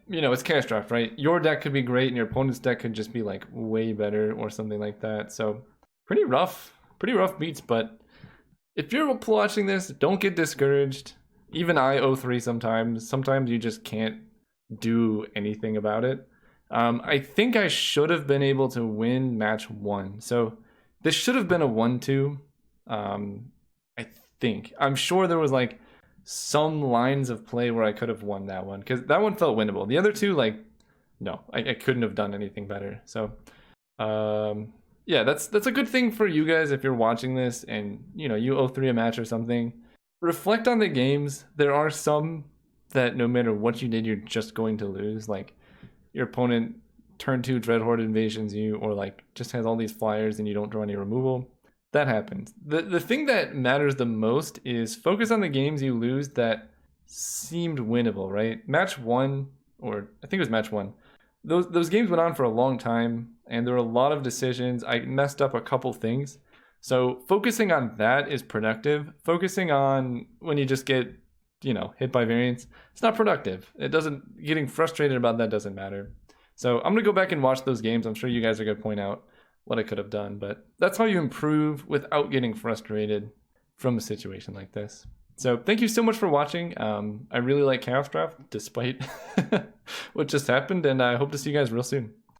you know, it's Chaos Draft, right? Your deck could be great and your opponent's deck could just be like way better or something like that. So pretty rough beats, but if you're watching this, don't get discouraged. Even I 0-3 sometimes. Sometimes you just can't do anything about it. I think I should have been able to win match 1. So this should have been a 1-2. I think. I'm sure there was like some lines of play where I could have won that one, because that one felt winnable. The other two, like, no, I couldn't have done anything better. So yeah, that's a good thing for you guys if you're watching this and you know you 0-3 a match or something. Reflect on the games. There are some that no matter what you did, you're just going to lose. Like your opponent turn 2 Dreadhorde invasions you, or like just has all these flyers and you don't draw any removal. That happens. The thing that matters the most is focus on the games you lose that seemed winnable, right? Match 1, or I think it was match 1. Those games went on for a long time and there were a lot of decisions. I messed up a couple things. So focusing on that is productive. Focusing on when you just get, you know, hit by variance, it's not productive. Getting frustrated about that doesn't matter. So I'm gonna go back and watch those games. I'm sure you guys are gonna point out what I could have done, but that's how you improve without getting frustrated from a situation like this. So thank you so much for watching. I really like Chaos Draft despite what just happened, and I hope to see you guys real soon.